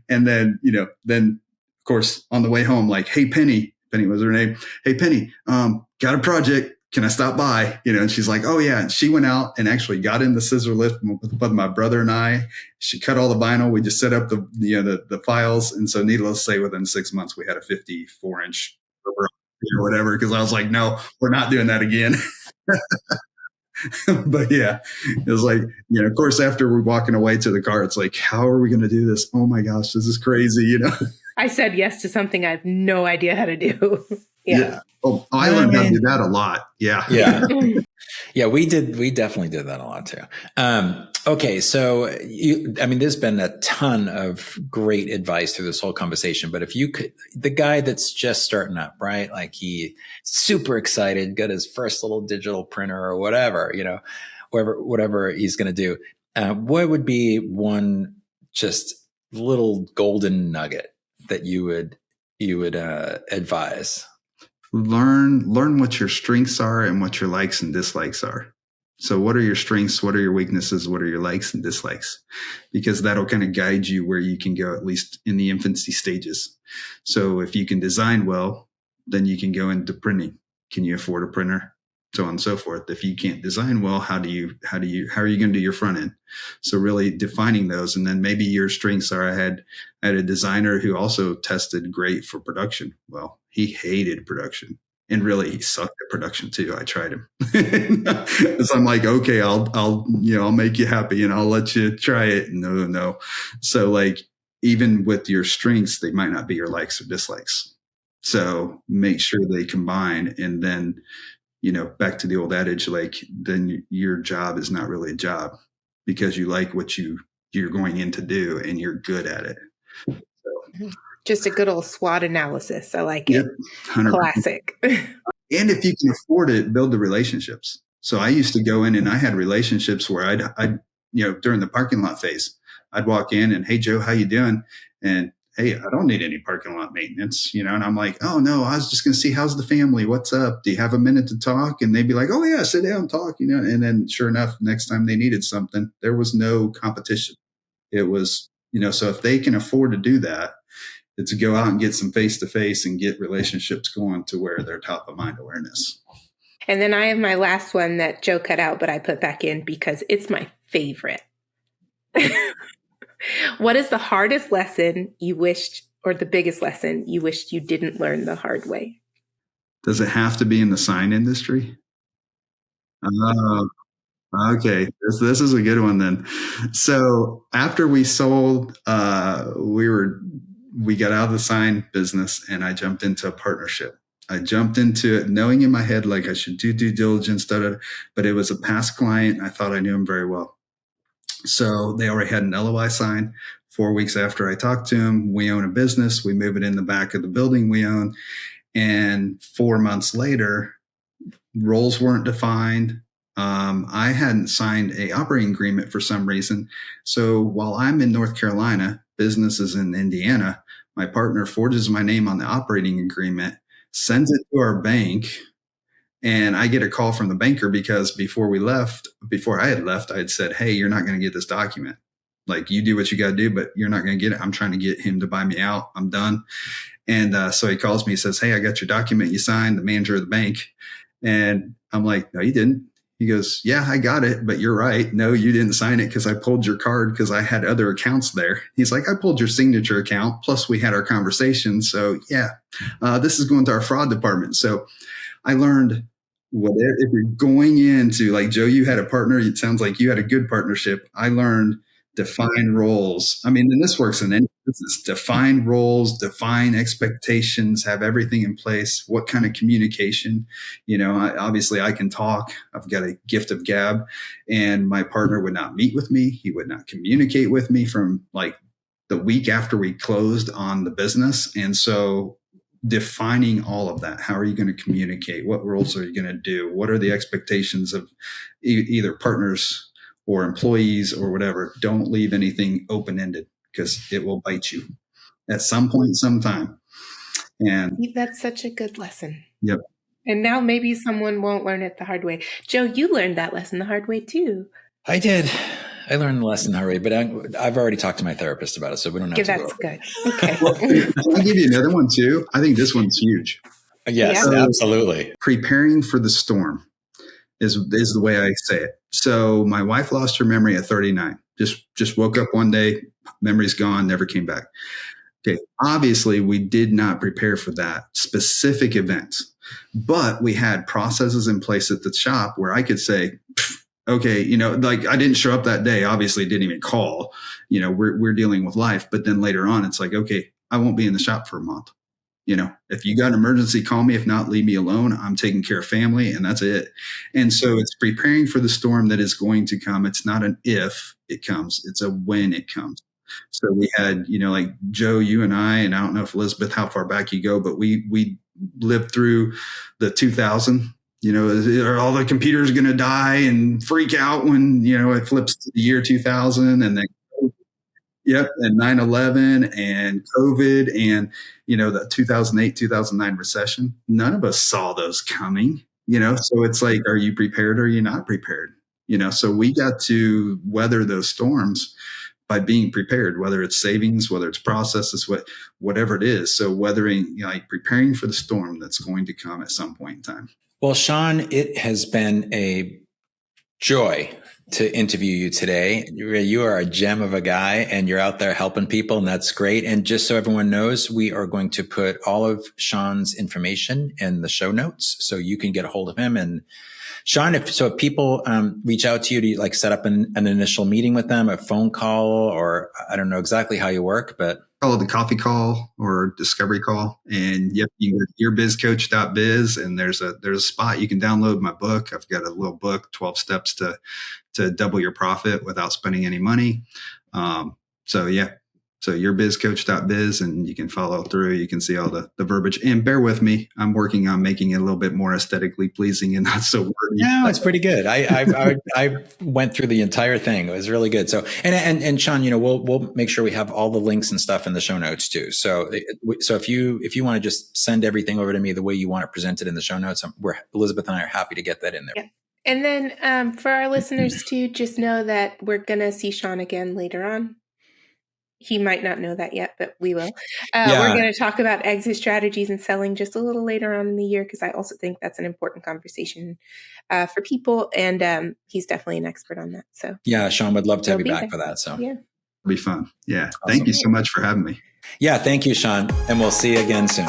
And then, then of course on the way home, like, hey, Penny was her name. Hey, Penny, got a project. Can I stop by? And she's like, oh yeah. And she went out and actually got in the scissor lift with my brother and I. She cut all the vinyl. We just set up the files. And so needless to say, within 6 months, we had a 54-inch or whatever. Cause I was like, no, we're not doing that again. But yeah, it was like, of course, after we're walking away to the car, it's like, how are we going to do this? Oh my gosh, this is crazy. I said yes to something I have no idea how to do. Yeah. Oh, I learned how to do that a lot. Yeah. Yeah. Yeah, we definitely did that a lot too. Okay. So there's been a ton of great advice through this whole conversation, but if you could, the guy that's just starting up, right? Like he super excited, got his first little digital printer or whatever, whatever he's going to do. What would be one just little golden nugget that you would advise? Learn what your strengths are and what your likes and dislikes are. So what are your strengths? What are your weaknesses? What are your likes and dislikes? Because that'll kind of guide you where you can go, at least in the infancy stages. So if you can design well, then you can go into printing. Can you afford a printer? So on and so forth. If you can't design well, how are you going to do your front end? So really defining those. And then maybe your strengths are, I had a designer who also tested great for production. Well, he hated production, and really he sucked at production too. I tried him. So I'm like, okay, I'll make you happy and I'll let you try it. No. So like, even with your strengths, they might not be your likes or dislikes. So make sure they combine, and then, back to the old adage, like then your job is not really a job because you like what you're going in to do and you're good at it. So, just a good old SWOT analysis. I like it. 100%. Classic. And if you can afford it, build the relationships. So I used to go in and I had relationships where I'd during the parking lot phase, I'd walk in and, hey, Joe, how you doing? And hey, I don't need any parking lot maintenance, and I'm like, oh no, I was just going to see, how's the family? What's up? Do you have a minute to talk? And they'd be like, oh yeah, sit down, talk, and then sure enough, next time they needed something, there was no competition. It was, so if they can afford to do that, it's to go out and get some face-to-face and get relationships going to where they're top of mind awareness. And then I have my last one that Joe cut out, but I put back in because it's my favorite. What is the hardest lesson you wished, or the biggest lesson you wished you didn't learn the hard way? Does it have to be in the sign industry? Okay, this is a good one then. So after we sold, we got out of the sign business, and I jumped into a partnership. I jumped into it knowing in my head like I should do due diligence, but it was a past client. I thought I knew him very well. So they already had an LOI signed. 4 weeks after I talked to him, we own a business. We move it in the back of the building we own. And 4 months later, roles weren't defined. I hadn't signed a operating agreement for some reason. So while I'm in North Carolina, business is in Indiana, my partner forges my name on the operating agreement, sends it to our bank. And I get a call from the banker because before I had left, I had said, hey, you're not going to get this document. Like, you do what you got to do, but you're not going to get it. I'm trying to get him to buy me out. I'm done. And so he calls me, he says, hey, I got your document you signed, the manager of the bank. And I'm like, no, you didn't. He goes, yeah, I got it, but you're right. No, you didn't sign it because I pulled your card because I had other accounts there. He's like, I pulled your signature account. Plus we had our conversation. So yeah, this is going to our fraud department. So I learned, whatever, if you're going into, like, Joe, you had a partner, it sounds like you had a good partnership. I learned define roles. I mean, and this works in any business. Define roles, define expectations, have everything in place. What kind of communication? Obviously I can talk. I've got a gift of gab, and my partner would not meet with me. He would not communicate with me from like the week after we closed on the business. And so defining all of that. How are you going to communicate? What roles are you going to do? What are the expectations of either partners or employees or whatever? Don't leave anything open-ended because it will bite you at some point, sometime. And that's such a good lesson. Yep. And now maybe someone won't learn it the hard way. Joe, you learned that lesson the hard way too. I did. I learned the lesson the hard way, but I've already talked to my therapist about it, so we don't have to go over good. Okay. Well, I'll give you another one too. I think this one's huge. Yes, Yeah. absolutely. Preparing for the storm is the way I say it. So my wife lost her memory at 39. Just woke up one day, memory's gone, never came back. Okay. Obviously, we did not prepare for that specific event, but we had processes in place at the shop where I could say, okay, like I didn't show up that day, obviously didn't even call, we're dealing with life. But then later on, it's like, okay, I won't be in the shop for a month. If you got an emergency, call me. If not, leave me alone. I'm taking care of family and that's it. And so it's preparing for the storm that is going to come. It's not an if it comes, it's a when it comes. So we had, like Joe, you and I don't know if Elizabeth, how far back you go, but we lived through the 2000, are all the computers going to die and freak out when, it flips to the year 2000 and then yep. And 9/11 and COVID and, the 2008, 2009 recession. None of us saw those coming, so it's like, are you prepared or are you not prepared? So we got to weather those storms by being prepared, whether it's savings, whether it's processes, whatever it is. So weathering, preparing for the storm that's going to come at some point in time. Well, Sean, it has been a joy to interview you today. You are a gem of a guy and you're out there helping people, and that's great. And just so everyone knows, we are going to put all of Sean's information in the show notes so you can get a hold of him. And Sean, if people reach out to you, do you like set up an initial meeting with them, a phone call, or I don't know exactly how you work, but call it the coffee call or discovery call. And yep, you can go to yourbizcoach.biz and there's a spot you can download my book. I've got a little book, 12 steps to double your profit without spending any money. So yourbizcoach.biz and you can follow through. You can see all the verbiage, and bear with me. I'm working on making it a little bit more aesthetically pleasing and not so wordy. No, it's pretty good. I went through the entire thing. It was really good. So, and Sean, we'll make sure we have all the links and stuff in the show notes too. So if you want to just send everything over to me the way you want it presented in the show notes, Elizabeth and I are happy to get that in there. Yeah. And then for our listeners too, just know that we're going to see Sean again later on. He might not know that yet, but we will. We're going to talk about exit strategies and selling just a little later on in the year, because I also think that's an important conversation for people. And he's definitely an expert on that. So yeah, Sean, would love to have you back for that. So yeah, it'll be fun. Yeah. Awesome. Thank you so much for having me. Yeah. Thank you, Sean. And we'll see you again soon.